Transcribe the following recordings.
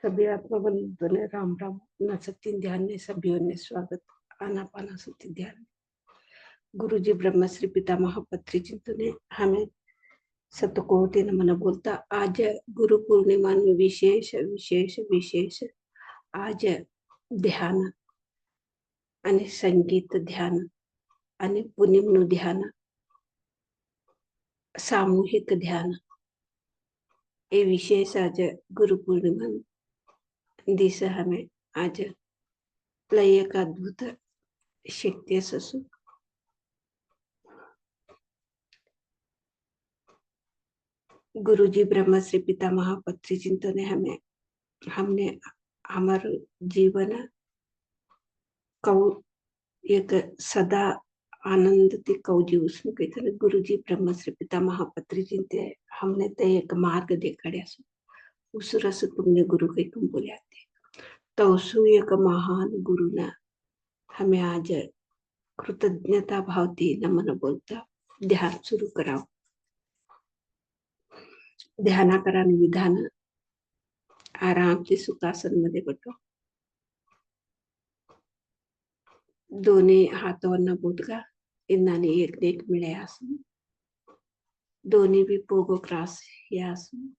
सभी आत्मबंधुओं ने राम राम। नासक्ति ध्यान में सभी ने स्वागत। आनापानासक्ति ध्यान। गुरु जी ब्रह्मश्री पितामह पत्री चिंतन ने हमें सतकोटि नमन बोलता। आज गुरु पूर्णिमा में विशेष विशेष विशेष आज ध्यान आणि संगीत ध्यान आणि पुनिमनु ध्यान सामूहिक ध्यान ये विशेष आज गुरु पूर्णिमा दिवस हमें आज लय एक अद्भुत शक्ति असू गुरुजी ब्रह्मश्री पितामह पत्री चिंतन ने हमने हमारे जीवन कौ एक सदा आनंद ते कौ जी उसमें कहते हैं गुरुजी ब्रह्मश्री पितामह पत्री चिंतन हमने ते एक मार्ग देखाड्या उस रस तुमने गुरु के तुम बोले आते तो उसु एक महान गुरु ना हमें आज कृतज्ञता भावती नमन बोलता ध्यान सुरू कराओ। ध्याना करा विधान आराम से सुखासन मध्ये बटो। दोन्ही हातावर बोधगा इन्नाने एक मिळे आसन दोन्ही भी पोगो क्रास या आसन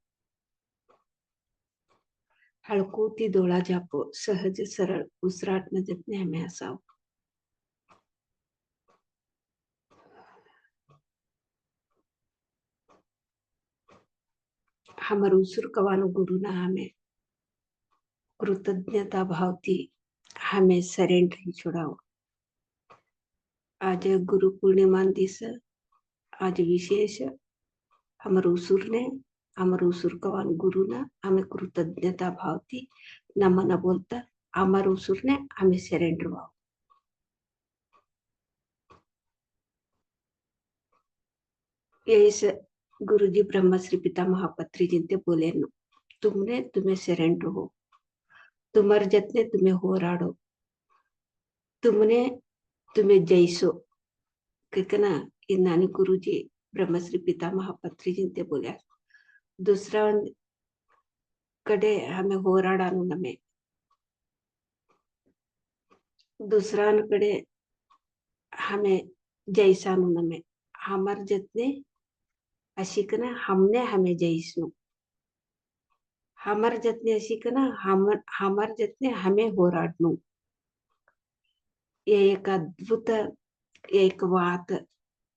हळकुती डोळा जापो सहज सरळ उसराट न जपने हमें असाव। हमर उसुर कवानो गुरु ना हमें कृतज्ञता भावती हमें सरेंडर ही छोड़ाओ। आज गुरु पूर्णिमा दिस आज विशेष हमर उसुर कवान गुरु ना हमें कृतज्ञता भावती नमन बोलता हमर उसुर ने हमें सरेंडर भाव। यही गुरुजी ब्रह्मश्री पितामह पत्री जिनते बोले न तुमने तुम्हें सरेंडर हो तुम्हारे जतने तुम्हें हो राडो तुमने तुम्हें जैसो कितना इन्नानी गुरुजी ब्रह्मश्री पितामह पत्री जिनते बोले दूसरा कड़े हमें हो राडानु नमे दूसरा कड़े हमें जैसा नु नमे हमार जतने अशिकना हमने हमें जैसनु हमार जतने अशिकना हमार जतने हमें हो राडनु ये एक अद्भुत एक बात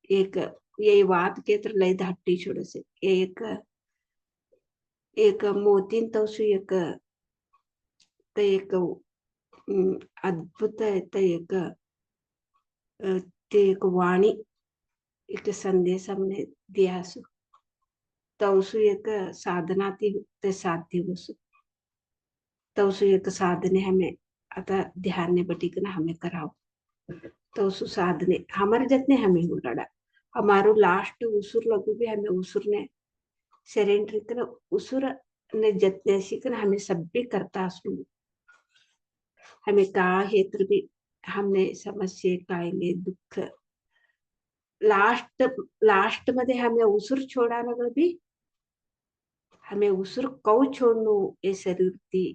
एक ये बात के तर लय धाट्टी छोड़ से एक मोतीन तवसु एक अद्भुत एक वाणी एक संदेश हमने दिया सु तवसु एक साधना ते साध्य वसु तवसु एक साधने हमें आता ध्यान ने बटिकना हमें कराओ तवसु साधने हमारे जतने हमें हो रड़ा हमारो लास्ट उसुर लगू भी हमें उसुर ने सरेंडर करना उसुर ने जतने सीखना हमें सब भी करता सुन हमें का हेत्र भी हमने समस्या कायले दुख लास्ट मध्ये हमें उसुर छोड़ा नगर भी हमें उसुर कौ छोड़नु ये शरीर ती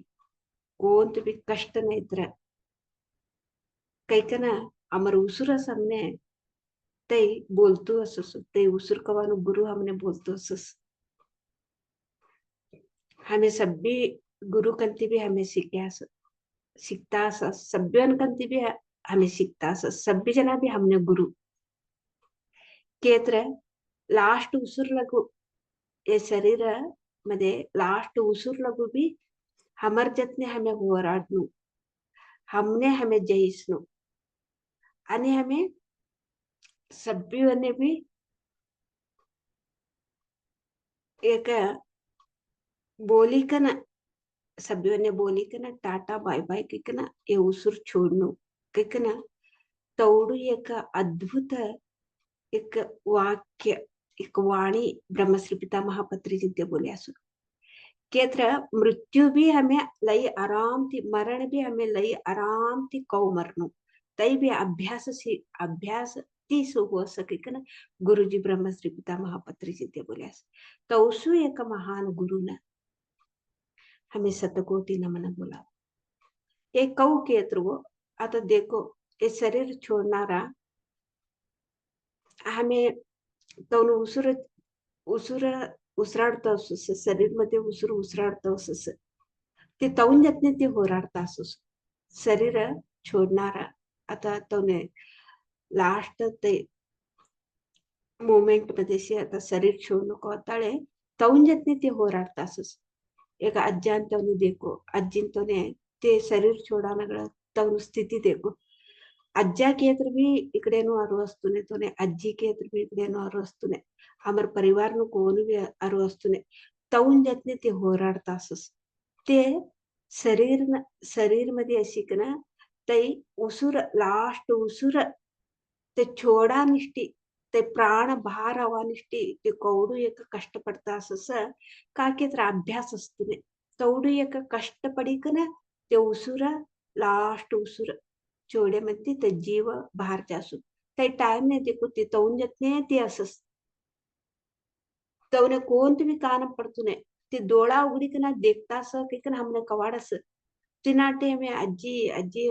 कोंत भी कष्ट नहीं तर कैकना अमर उसुर सामने ते बोलतो असस ते उसुर कवानु गुरु हमने बोलतो असस हमें सभी गुरु कंती भी हमें सीखता सभ्यन कंती भी हमें सीखता सभी जना भी हमने गुरु केत्र लास्ट उसुर लगू ये शरीर मध्ये लास्ट उसुर लगू भी हमर जतने हमें होराडनु हमने हमें जईसनु आणि हमें सभी ने भी एक बोली कना सभी ने बोली कना टाटा बाय बाय किकना ये उसुर छोड़नु किकना तौडू एक अद्भुत एक वाक्य एक वाणी ब्रह्मश्री पितामह पत्री जिते बोले असु केत्र मृत्यु भी हमें लई आराम थी मरण भी हमें लई आराम थी कौ मरनु तई भी अभ्यास वृत्ति से हो सके कि ना गुरुजी ब्रह्मश्री पिता महापत्री जी ते बोले तौसु एक महान गुरु ने हमें शतकोटि नमन बोला एक कौ के वो आता देखो ये शरीर छोड़नारा हमें तो उसुर उसराडता शरीर मध्ये उसुर उसराडता ते तौंजतने ते होराडता शरीर छोडणारा आता तोने लास्ट ते मोमेंट मध्ये आता शरीर छोडू नको ताळे तौंजतने ते होराडता एक अज्जांतवनी देखो अज्जिंतोने ते शरीर छोडानಗಳ तवनु ಸ್ಥಿತಿ देखो ಅಜ್ಜ ಕೇತ್ರ भी इकडेनु अरु वस्तुने तोने अज्जी केत्र भी इकडेनु अरु वस्तुने आमर परिवार नु कोनु भी अरु वस्तुने तौन जतने ते होराडता ते शरीर मध्ये अशिकना तै उसुर लास्ट उसुर ते छोडा निष्ठी ते प्राण भार अवानिष्ठी ते कौडू एक कष्ट पडता का केत्र अभ्यास असतुने तौडू एक कष्ट पडिकना ते उसुर लास्ट उसुर चोडे मध्ये ते जीव बाहेर जासू ते टाइम ने देखो ते तौन जतने ते असस तवने कोण तुम्ही कान पडतुने ते डोळा उघडीकना देखता कन हमने कवाडस तिनाटे में अज्जी अज्जी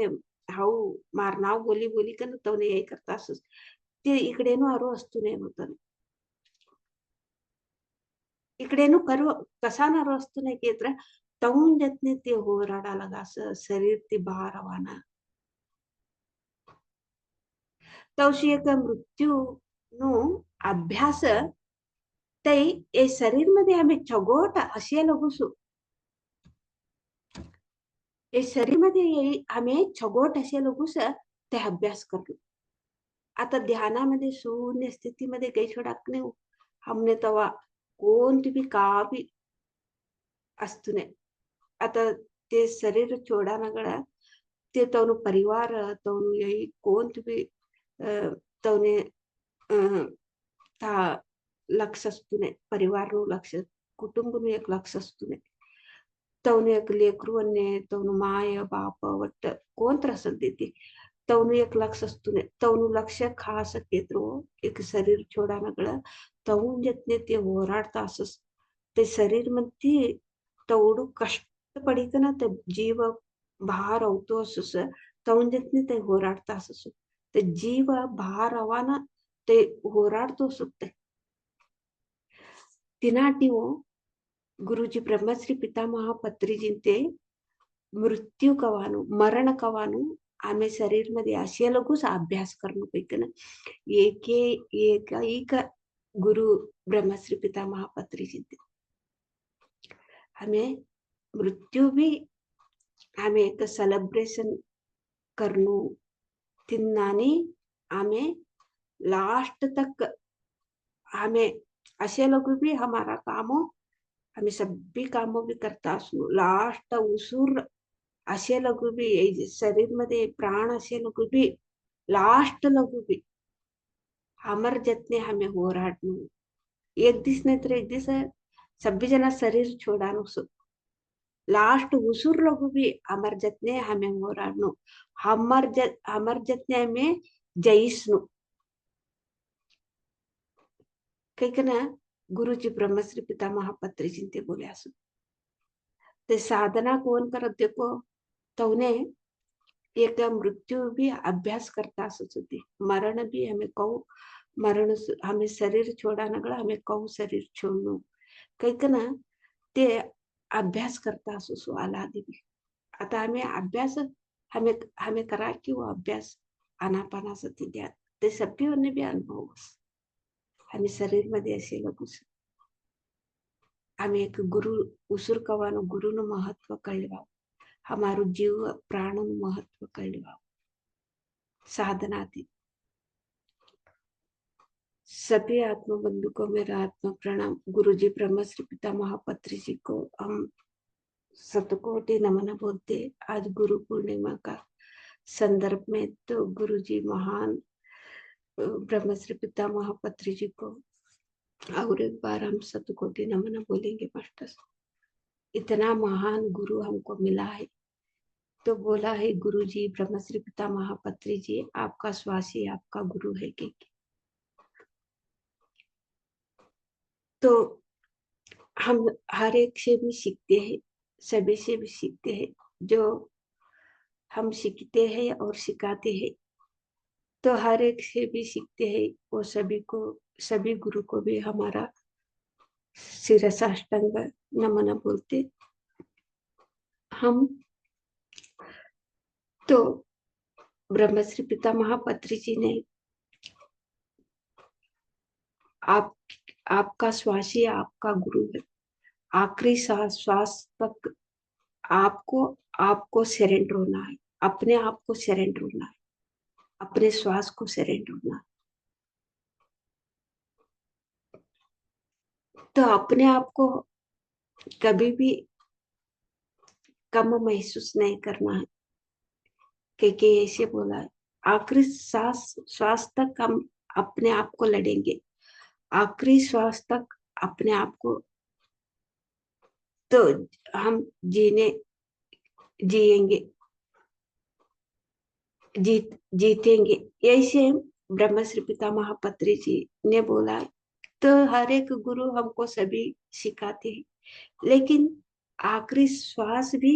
हाऊ मारनाव बोली बोली कन तवने यही करता ते इकडेनु अरो असतुने होतं इकडेनु करू कसा नारो असतुने केत्र तौन जतने ते होराडा लगास शरीर ते बाहर आवाना तवशी एक मृत्यू नु अभ्यास ते ए शरीर मध्ये आम्ही छगोट असे लगुसु ए शरीर मध्ये आम्ही छगोट असे लगुस ते अभ्यास करलो आता ध्यानामध्ये शून्य स्थितीमध्ये काही छोडाक नाही हमने तवा कोणती भी का भी असतुने आता ते शरीर छोडानಗಳ ते तवनु परिवार तवनु यही कोणती भी तवने ता लक्ष असतुने परिवार नु लक्ष कुटुंब नु एक लक्ष असतुने तवनु एक लेकरुवन्ने तवनु माय बाप वट्ट कोणतर असल देते तवनु एक लक्ष असतुने तवनु लक्ष खास केत्रो एक शरीर छोडानಗಳ तवून जतने ते होराडता ते शरीर मध्ये तवडू कष्ट पडिकना ते जीव बाहर आवतो तवून जतने ते होराडता ते जीव बाहर आवाना ते होराडतो सुकते तिनाटी वो गुरुजी ब्रह्मश्री पितामह पत्रीजींते मृत्यू कवानु मरण कवानु आम्ही शरीर मध्ये असे लगूच अभ्यास करणं पैकन एक गुरु ब्रह्मश्री पितामह पत्रीजींते हमें मृत्यु भी हमें एक सेलिब्रेशन करनु तिन्नानी हमें लास्ट तक हमें असे लोग भी हमारा कामों हमें सभी कामों भी करता असू लास्ट उसुर असे लोग भी शरीर मध्ये प्राण असे लोग भी लास्ट लोग भी हमर जतने हमें होराडनु एक दिस नहीं तो एक दिस सभी जना शरीर छोड़ानु लास्ट उसुर लोग भी हमर जतने हमें होराडनु हमर जतने हमें जईसनु कैकना गुरुजी ब्रह्मश्री पितामह पत्रीजी ते बोले असू ते साधना कौन करत देखो तवने एक मृत्यु भी अभ्यास करता होती मरण भी हमें कहू मरण हमें शरीर छोडानಗಳ हमें कहू शरीर छोडनु कैकना ते अभ्यास करता असू आलादी भी आता हमें अभ्यास हमें हमें करा कि वो अभ्यास आनापाना सती द्या ते सभी ने भी अनुभव हमें शरीर मध्ये असे लगूस आम्ही एक गुरु उसुर कवानु गुरुनु महत्व कळवा हमारो जीव प्राणनु महत्व कळवा साधना थी सभी आत्मा बंधु को मेरा आत्मा प्रणाम गुरुजी ब्रह्मश्री पितामह पत्री जी को हम शतकोटि नमन बोलते आज गुरु पूर्णिमा का संदर्भ में तो गुरुजी महान ब्रह्मश्री पितामह पत्री जी को और एक बार हम शतकोटि नमन बोलेंगे मास्टर इतना महान गुरु हमको मिला है तो बोला है गुरुजी ब्रह्मश्री पितामह पत्री जी आपका स्वासी आपका गुरु है कि तो हम हर एक से भी सीखते हैं, सभी से भी सीखते हैं। जो हम सीखते हैं और सिखाते हैं, तो हर एक से भी सीखते हैं। वो सभी को, सभी गुरु को भी हमारा शिरसाष्टांग नमन बोलते हम। तो ब्रह्मश्री पिता महापत्री जी ने आप आपका श्वास ही आपका गुरु है। आखिरी सांस श्वास तक आपको आपको सरेंडर होना है, अपने आप को सरेंडर होना है, अपने श्वास को सरेंडर होना है। तो अपने आप को कभी भी कम महसूस नहीं करना है, क्योंकि ऐसे बोला है आखिरी सांस श्वास तक हम अपने आप को लड़ेंगे, आखिरी श्वास तक अपने आप को तो हम जीने जिएंगे, जीतेंगे। ऐसे ब्रह्मश्री पिता महापत्री जी ने बोला है। तो हर एक गुरु हमको सभी सिखाते हैं, लेकिन आखिरी श्वास भी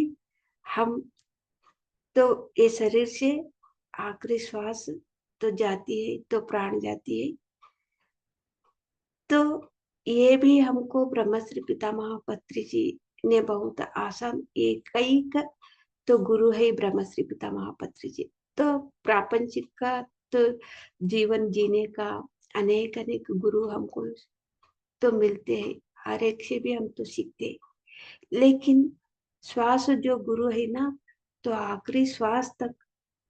हम, तो ये शरीर से आखिरी श्वास तो जाती है, तो प्राण जाती है। तो ये भी हमको ब्रह्मश्री पिता महापत्री जी ने बहुत आसान, एक कई का तो गुरु है ब्रह्मश्री पिता महापत्री जी। तो प्रापंचिक का तो जीवन जीने का अनेक अनेक गुरु हमको तो मिलते हैं, हर एक से भी हम तो सीखते हैं। लेकिन श्वास जो गुरु है ना, तो आखिरी श्वास तक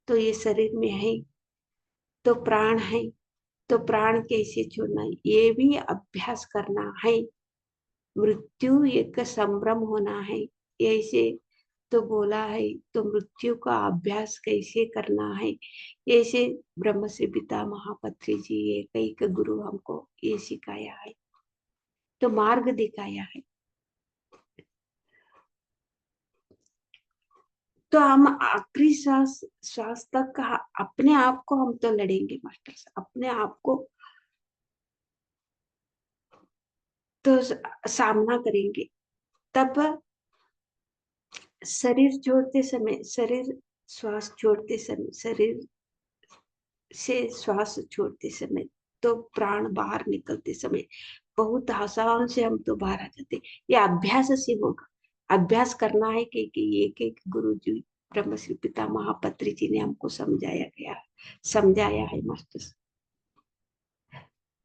तो ये शरीर में है, तो प्राण है, तो प्राण कैसे छोड़ना है, ये भी अभ्यास करना है। मृत्यु एक संभ्रम होना है, ऐसे तो बोला है। तो मृत्यु का अभ्यास कैसे करना है, ऐसे ब्रह्मश्री पिता महापत्री जी ये कई गुरु हमको ये सिखाया है, तो मार्ग दिखाया है। तो हम आखिरी श्वास श्वास तक अपने आप को हम तो लड़ेंगे मास्टर साहब, अपने आप को तो सामना करेंगे। तब शरीर छोड़ते समय, शरीर श्वास छोड़ते समय, शरीर से श्वास छोड़ते समय, तो प्राण बाहर निकलते समय बहुत आसान से हम तो बाहर आ जाते। ये अभ्यास से होगा, अभ्यास करना है कि एक एक गुरु जी ब्रह्मश्री पिता महापत्री जी ने हमको समझाया है मास्टर।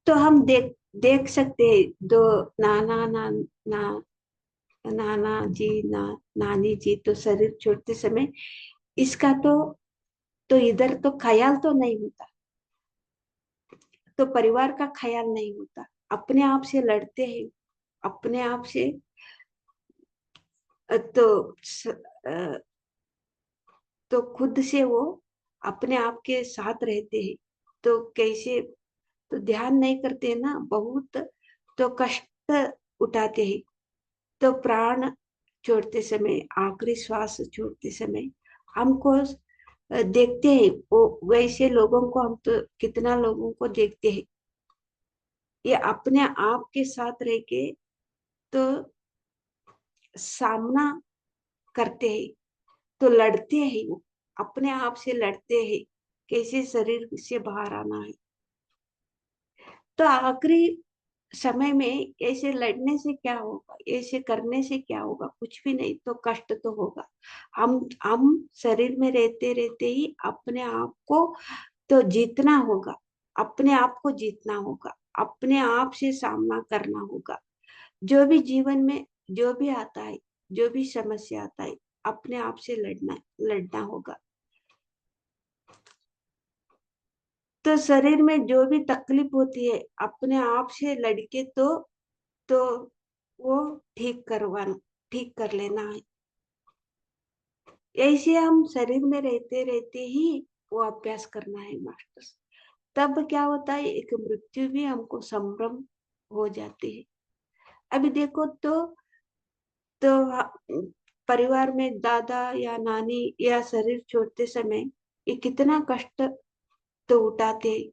तो हम देख सकते हैं दो नाना ना, ना नाना जी नानी जी, तो शरीर छोड़ते समय इसका तो इधर तो ख्याल तो नहीं होता, तो परिवार का ख्याल नहीं होता, अपने आप से लड़ते हैं, अपने आप से तो तो खुद से वो अपने आप के साथ रहते हैं। तो कैसे तो ध्यान नहीं करते ना, बहुत तो कष्ट उठाते हैं। तो प्राण छोड़ते समय, आखिरी श्वास छोड़ते समय हमको देखते हैं, वो वैसे लोगों को हम तो कितना लोगों को देखते हैं, ये अपने आप के साथ रह के तो सामना करते हैं, तो लड़ते हैं, वो अपने आप से लड़ते हैं कैसे शरीर से बाहर आना है। तो आखिरी समय में ऐसे लड़ने से क्या होगा, ऐसे करने से क्या होगा, कुछ भी नहीं, तो कष्ट तो होगा। हम शरीर में रहते रहते ही अपने आप को तो जीतना होगा, अपने आप को जीतना होगा, अपने आप से सामना करना होगा। जो भी जीवन में जो भी आता है, जो भी समस्या आता है, अपने आप से लड़ना होगा। तो शरीर में जो भी तकलीफ होती है, अपने आप से लड़के तो वो ठीक कर लेना है। ऐसे हम शरीर में रहते रहते ही वो अभ्यास करना है मास्टर। तब क्या होता है, एक मृत्यु भी हमको संभ्रम हो जाती है। अभी देखो तो परिवार में दादा या नानी या शरीर छोड़ते समय ये कितना कष्ट तो उठाते हैं।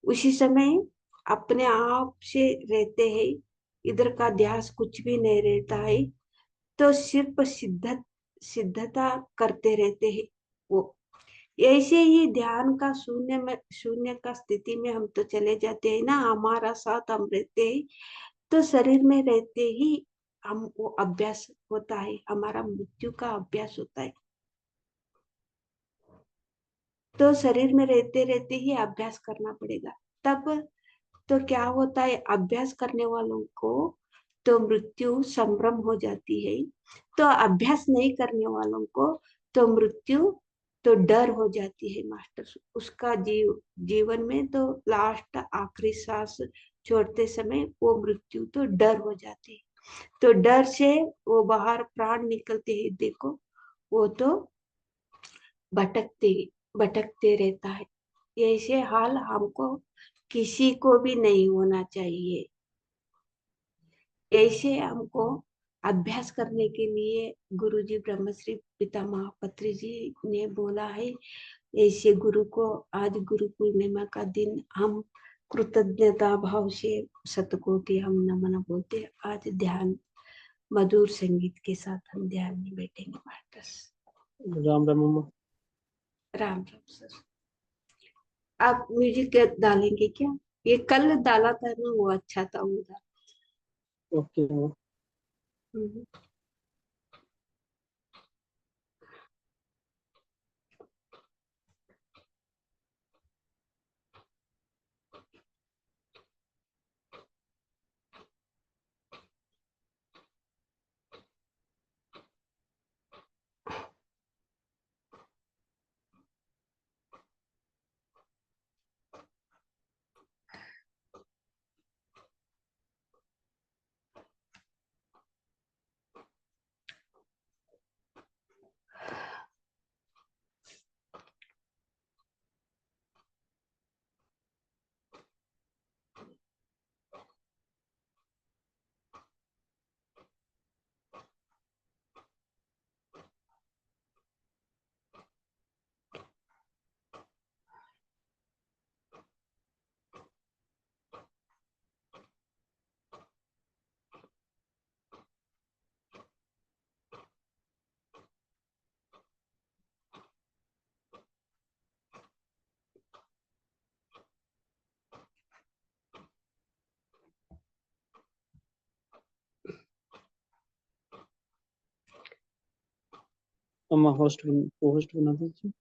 उसी समय अपने आप से रहते हैं, इधर का ध्यास कुछ भी नहीं रहता है, तो सिर्फ सिद्धता करते रहते हैं वो। ऐसे ही ध्यान का शून्य का स्थिति में हम तो चले जाते हैं ना, हमारा साथ हम रहते हैं, तो शरीर में रहते ही हम वो अभ्यास होता है, हमारा मृत्यु का अभ्यास होता है। तो शरीर में रहते रहते ही अभ्यास करना पड़ेगा। तब तो क्या होता है, अभ्यास करने वालों को तो मृत्यु संभ्रम हो जाती है, तो अभ्यास नहीं करने वालों को तो मृत्यु तो डर हो जाती है मास्टर। उसका जीवन में तो लास्ट आखिरी सांस छोड़ते समय वो मृत्यु तो डर हो जाती है। तो डर से वो बाहर प्राण निकलते ही देखो, वो तो भटकते भटकते रहता है। ऐसे हाल हमको किसी को भी नहीं होना चाहिए। ऐसे हमको अभ्यास करने के लिए गुरुजी ब्रह्मश्री पितामह पत्री जी ने बोला है। ऐसे गुरु को आज गुरु पूर्णिमा का दिन हम कृतज्ञता भाव से शतकोटि हम नमन बोलते हैं। आज ध्यान मधुर संगीत के साथ हम ध्यान में बैठेंगे मास्टर्स। राम राम अम्मा। राम राम सर। आप म्यूजिक डालेंगे क्या? ये कल डाला था ना, वो अच्छा था वो ओके अम्मा। डाल। अम्मा होस्ट बना दीजिए।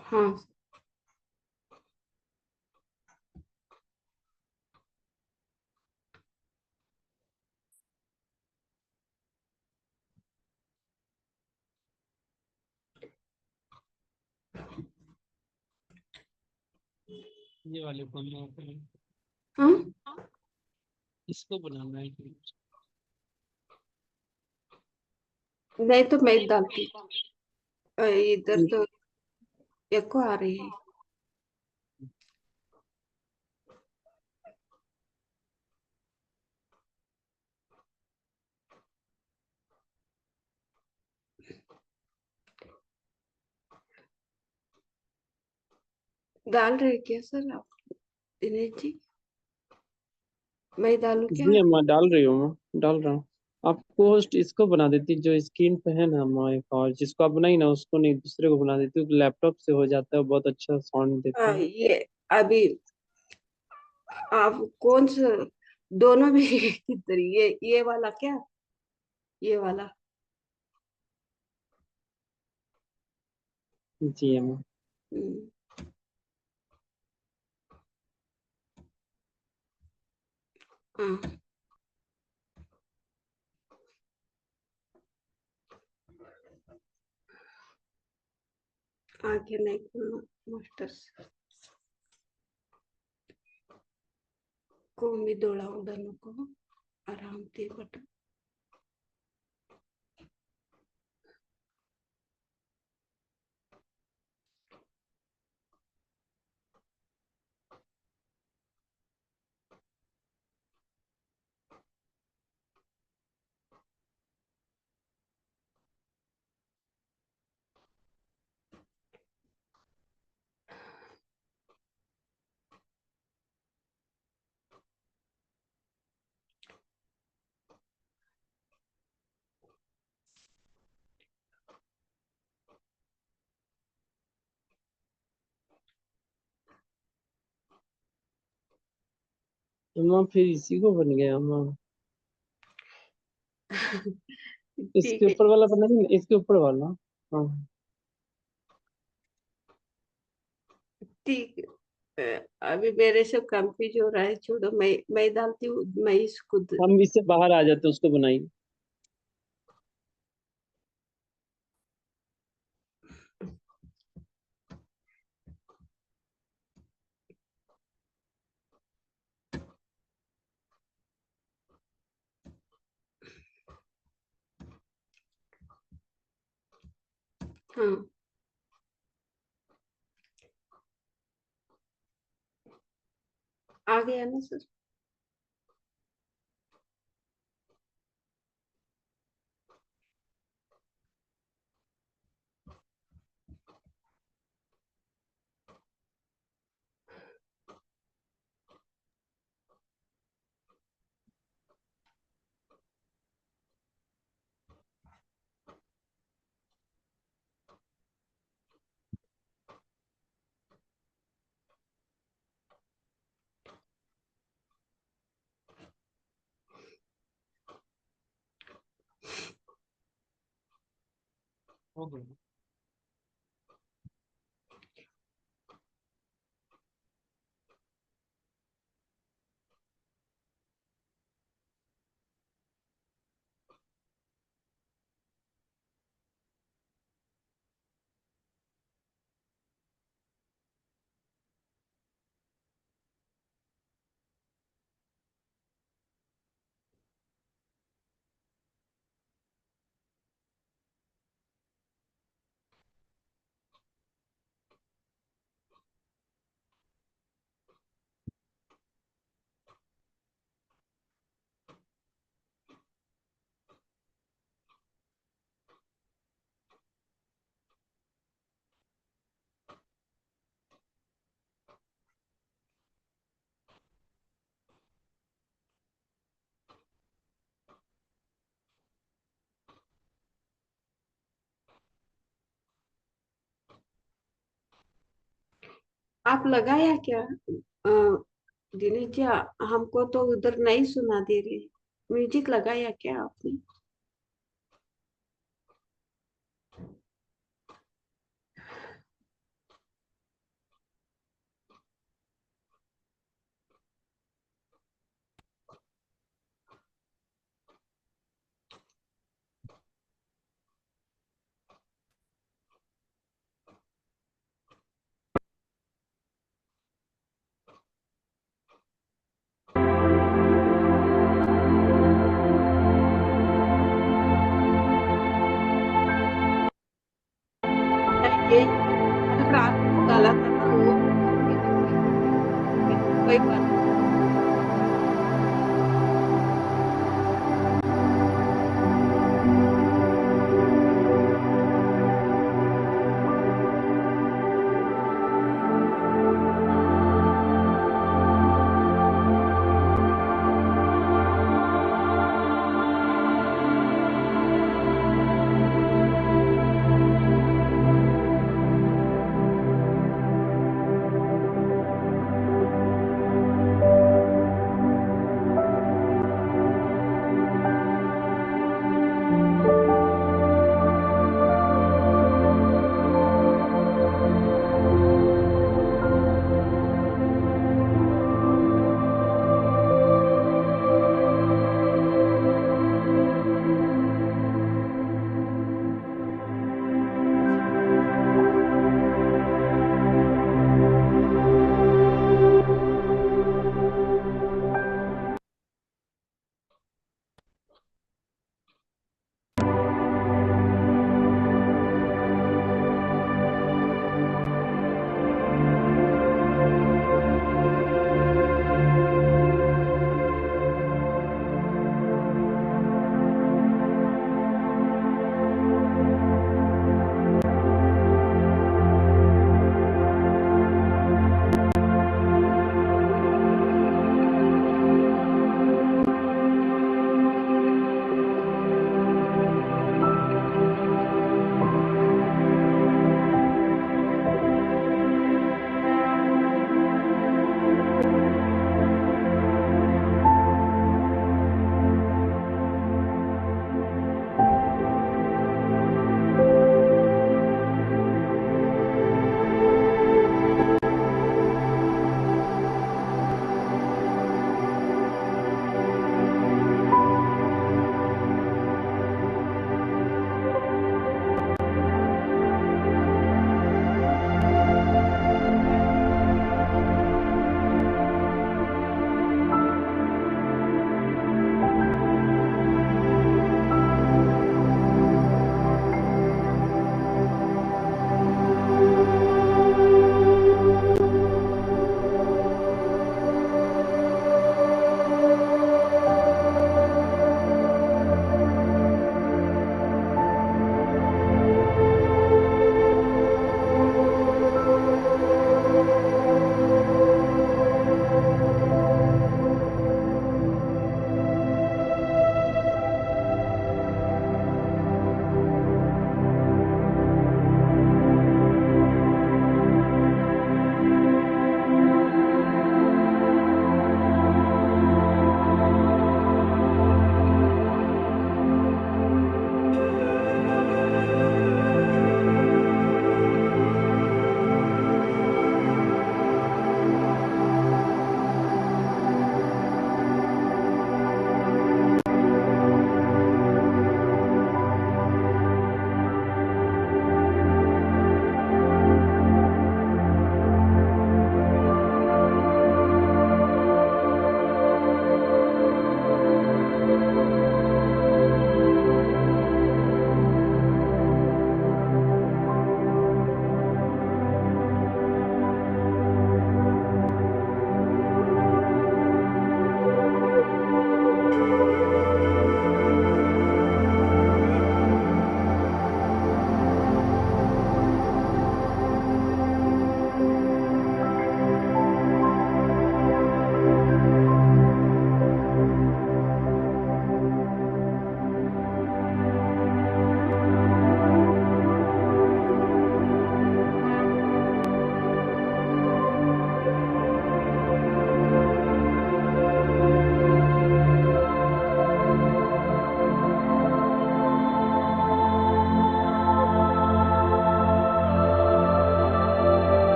हाँ ये वाले को हाँ, इसको बनाना है। नहीं तो मैं डालती। इधर तो एको आ रही है। डाल रहे क्या सर आप, दिनेश जी? मैं डालू क्या? जी अम्मा डाल रही हूँ, मैं डाल रहा हूँ। आपको होस्ट इसको बना देती जो स्क्रीन पे है ना अम्मा, एक और जिसको आप बनाई ना उसको नहीं, दूसरे को बना देती। लैपटॉप से हो जाता है, बहुत अच्छा साउंड देता है। ये अभी आप कौन सा, दोनों भी किधर, ये वाला क्या, ये वाला? जी अम्मा। हम्म, हाँ, आगे नहीं खोलना मास्टर्स को मी डोळा उडा नको, आराम ते बटन। अम्मा फिर इसी को बन गया अम्मा। इसके ठीक है। ऊपर वाला बना नहीं, इसके ऊपर वाला। हाँ। ठीक है। अभी मेरे से कंफ्यूज हो रहा है, छोड़ो, मैं डालती हूँ, मैं इसको हम इससे बाहर आ जाते उसको बनाई। हाँ, आ गया ना सर? हो गई। आप लगाया क्या दिनेश जी? हमको तो उधर नहीं सुना दे रही। म्यूजिक लगाया क्या आपने? नहीं, ये कल रात को डाला था ना वो, कोई बात।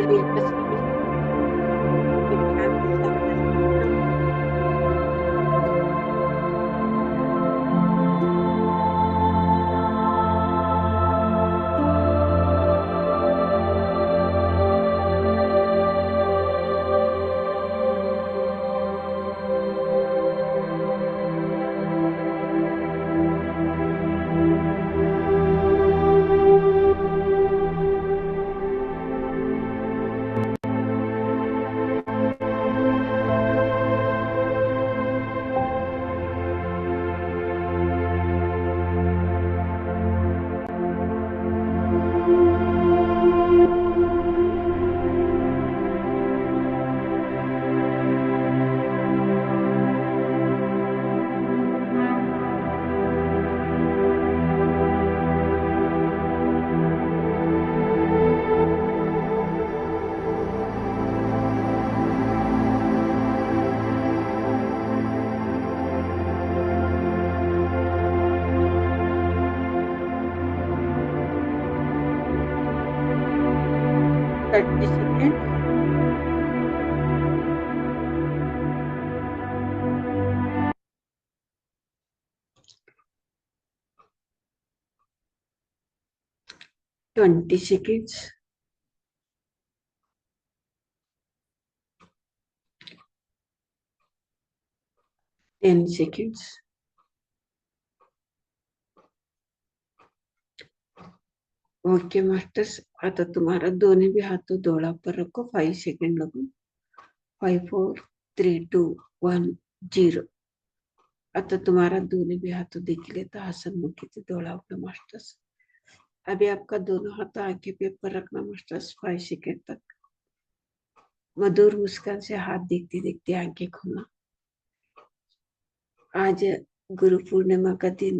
सूर्य का संदेश ध्यान के साथ करना। Thirty second. Twenty seconds. Ten seconds. Okay masters, आता तुम्हारा दोनों भी हाथों डोला पर रखो, 5 सेकेंड लगो। 5 4 3 2 1 0। आता तुम्हारा दोनों भी हाथों देख लेता हसन मुखी से डोला उठो मास्टर्स। अभी आपका दोनों हाथ आंखें पे पर रखना मास्टर्स, 5 सेकेंड तक। मधुर मुस्कान से हाथ देखते देखते आंखें खोलना। आज गुरु पूर्णिमा का दिन,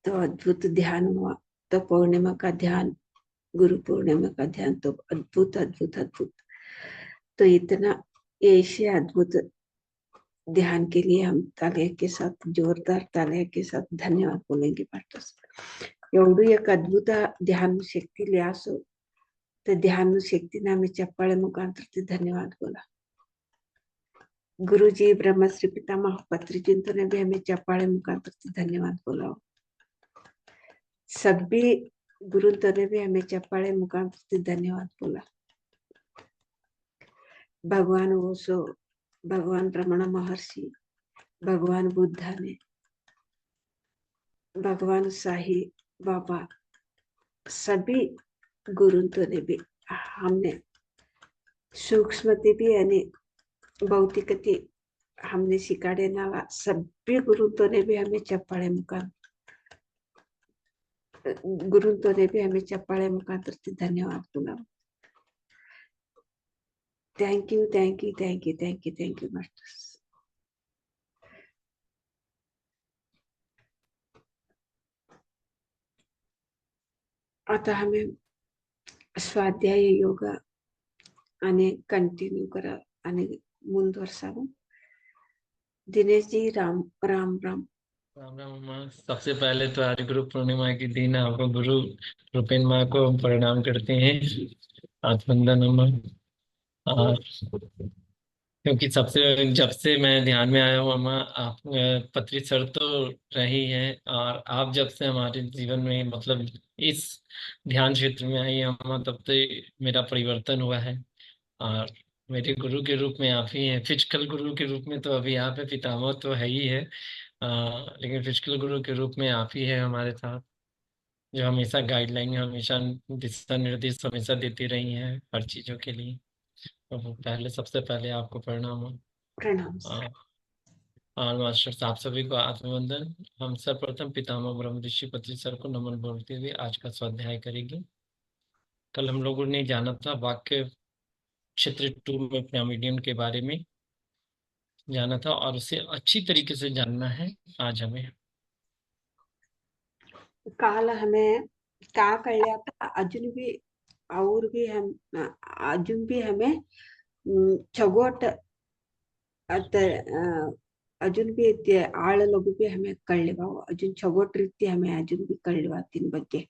तो अद्भुत ध्यान हुआ। तो पूर्णिमा का ध्यान, गुरु पूर्णिमा का ध्यान तो अद्भुत अद्भुत अद्भुत। तो इतना ऐसे अद्भुत ध्यान के लिए हम तालिया के साथ, जोरदार तालिया के साथ धन्यवाद बोलेंगे मास्टर्स। एवढी एक अद्भुत ध्यान शक्ती लियासो, तर ध्यान शक्तीने आम्ही चप्पाळे मुखांतर ते धन्यवाद बोला। गुरुजी ब्रह्मश्री पितामह पत्रिजिंतो ने भी हमें चप्पाळे मुखांतर से धन्यवाद बोला। सभी गुरु ने भी हमें चप्पाळे मुखांतर से धन्यवाद बोला। भगवान ओशो, भगवान रमण महर्षि, भगवान बुद्धा ने, भगवान साही बाबा, सभी गुरुंतों ने भी हमने सूक्ष्मते भी आणि भौतिकते हमने शिकाडे नावा, सभी गुरुंतों ने भी हमें चप्पाळे मुखांतर, गुरुंतों ने भी हमें चप्पाळे मुखांतर से धन्यवाद बोला। Thank you thank you thank you thank you thank you masters. आता हमें स्वाध्याय योगा आणि कंटिन्यू करा आणि ಮುಂದುವರ್ಸಾವು। दिनेश जी राम राम राम। राम राम अम्मा। सबसे पहले तो आज गुरु पूर्णिमा के दिन आपको गुरु रूपेन माँ को हम प्रणाम करते हैं। आज वंदन अम्मा। और क्योंकि सबसे जब से मैं ध्यान में आया हूँ अम्मा, आप पत्री सर तो रही हैं, और आप जब से हमारे जीवन में मतलब इस ध्यान क्षेत्र में आई हैं अम्मा, तब से मेरा परिवर्तन हुआ है। और मेरे गुरु के रूप में आप ही हैं। फिजिकल गुरु के रूप में तो अभी आप है, पितामह तो है ही है, लेकिन फिजिकल गुरु के रूप में आप ही है हमारे साथ, जो हमेशा गाइडलाइन, हमेशा दिशा निर्देश हमेशा देती रही हैं हर चीज़ों के लिए। तो पहले सबसे पहले आपको प्रणाम हो। प्रणाम। और मास्टर साहब सभी को आत्मवंदन। हम सर्वप्रथम पितामह ब्रह्म ऋषि पत्री सर को नमन बोलते हुए आज का स्वाध्याय करेंगे। कल हम लोगों ने जाना था वाक्य क्षेत्र 2 में पिरामिडियन के बारे में जाना था, और उसे अच्छी तरीके से जानना है आज हमें। काल हमें क्या कर लिया था, अजुन भी और भी हम अजुन भी हमें छगोट अजुन भी आಳ लघु भी हमें कळलेवा, अजुन छगोट रीति हमें अजुन भी कळलेवा तीन ಬಗ್ಗೆ।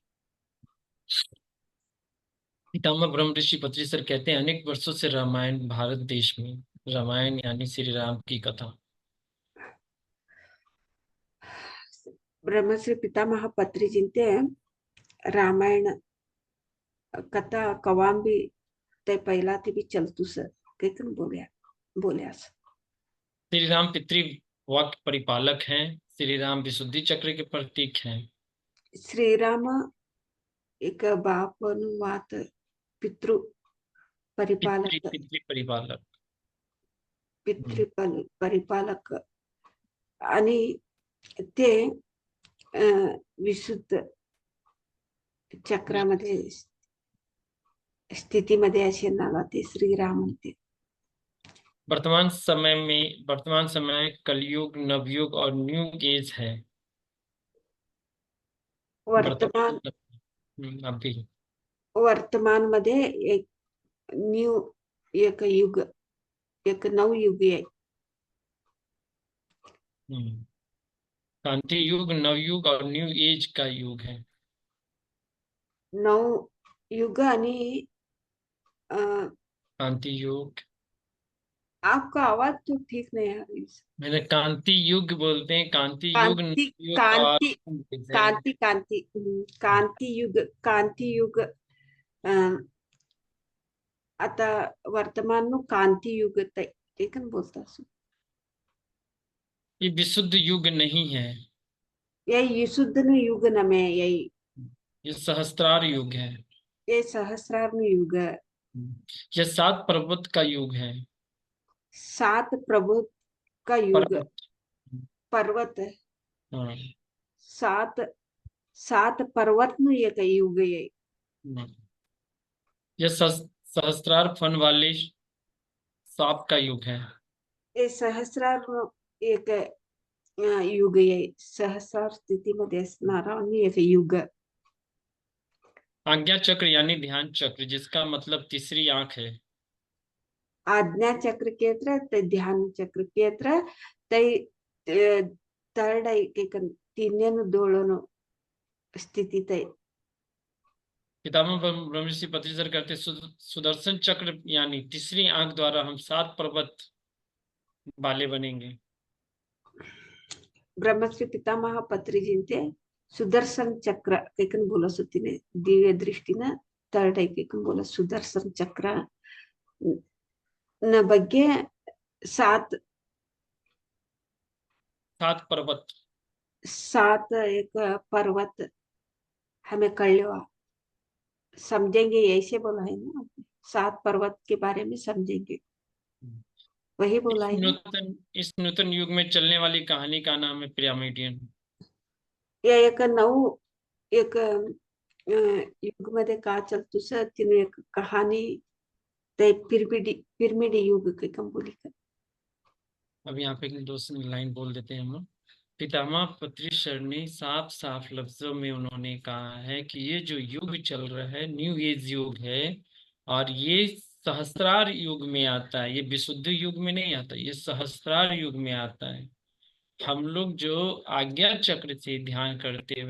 पितामह ब्रह्म ऋषि पत्री सर कहते हैं अनेक वर्षों से रामायण भारत देश में, रामायण यानी श्री राम की कथा। ब्रह्मश्री पितामह पत्री जिनते रामायण कथा कवाम भी ते पहिला ते भी चलतू सर कैकन बोल्या श्री राम पितृ वाक्य परिपालक हैं। श्री राम विशुद्धि चक्र के प्रतीक हैं। श्री राम एक बापनुवात पितृ परिपालक पितृ परिपालक। परिपालक आणि ते विशुद्ध चक्रामध्ये स्थितीमध्ये असे नाला ते श्रीराम होते। वर्तमान समय कलयुग, नवयुग और न्यू एज है। अभी वर्तमान मध्ये एक न्यू एक युग एक नवयुग आहे। क्रांति युग, नवयुग और न्यू एज का युग है। नवयुग आणि क्रांति युग। आपका आवाज तो ठीक नहीं आ रही। मैंने कांति युग बोलते हैं, कांति युग, कांति युग और कांति कांति कांति कांति युग आता वर्तमान नु कांति युग तेकन बोलता सु ये विशुद्ध युग नहीं है। यही विशुद्ध नु युग न में यही ये सहस्त्रार युग है। ये सहस्रार नु युग है। ये 7 पर्वत का युग है। 7 प्रभु का युग पर्वत है। हाँ। 7 पर्वत नु एक युग है। ये सहस्त्रार फन वाले सांप का युग है। ये सहस्रार नु एक युग है। सहस्रार स्थिति मध्ये असणारा एक युग। आज्ञा चक्र यानी ध्यान चक्र, जिसका मतलब तीसरी आंख है। आज्ञा चक्र के ध्यान चक्र के थर्ड एक तीन दोलन स्थिति तय। पितामह ब्रह्म ऋषि पत्री सर कहते सुदर्शन चक्र यानी तीसरी आंख द्वारा हम 7 पर्वत वाले बनेंगे। ब्रह्मश्री पितामह पत्री जिनते सुदर्शन चक्र एकन बोला सुतीने दिव्य दृष्टिना थर्ड एकन बोला सुदर्शन चक्र न ಬಗ್ಗೆ 7 पर्वत, 7 एक पर्वत हमें कळवा समझेंगे ऐसे बोला है ना। 7 पर्वत के बारे में समझेंगे वही बोला है। इस नूतन युग में चलने वाली कहानी का नाम है पिरामिडियन। ये एक नऊ एक युग मध्ये का चलतो सर तिने एक कहानी ते पिरामिड युग के कंपोली का। अब यहाँ पे 2 लाइन बोल देते हैं हम। पितामह पत्री सर ने साफ साफ लफ्जों में उन्होंने कहा है कि ये जो युग चल रहा है न्यू एज युग है, और ये सहस्त्रार युग में आता है। ये विशुद्ध युग में नहीं आता, ये सहस्त्रार युग में आता है। हम लोग जो आज्ञा चक्र से ध्यान करते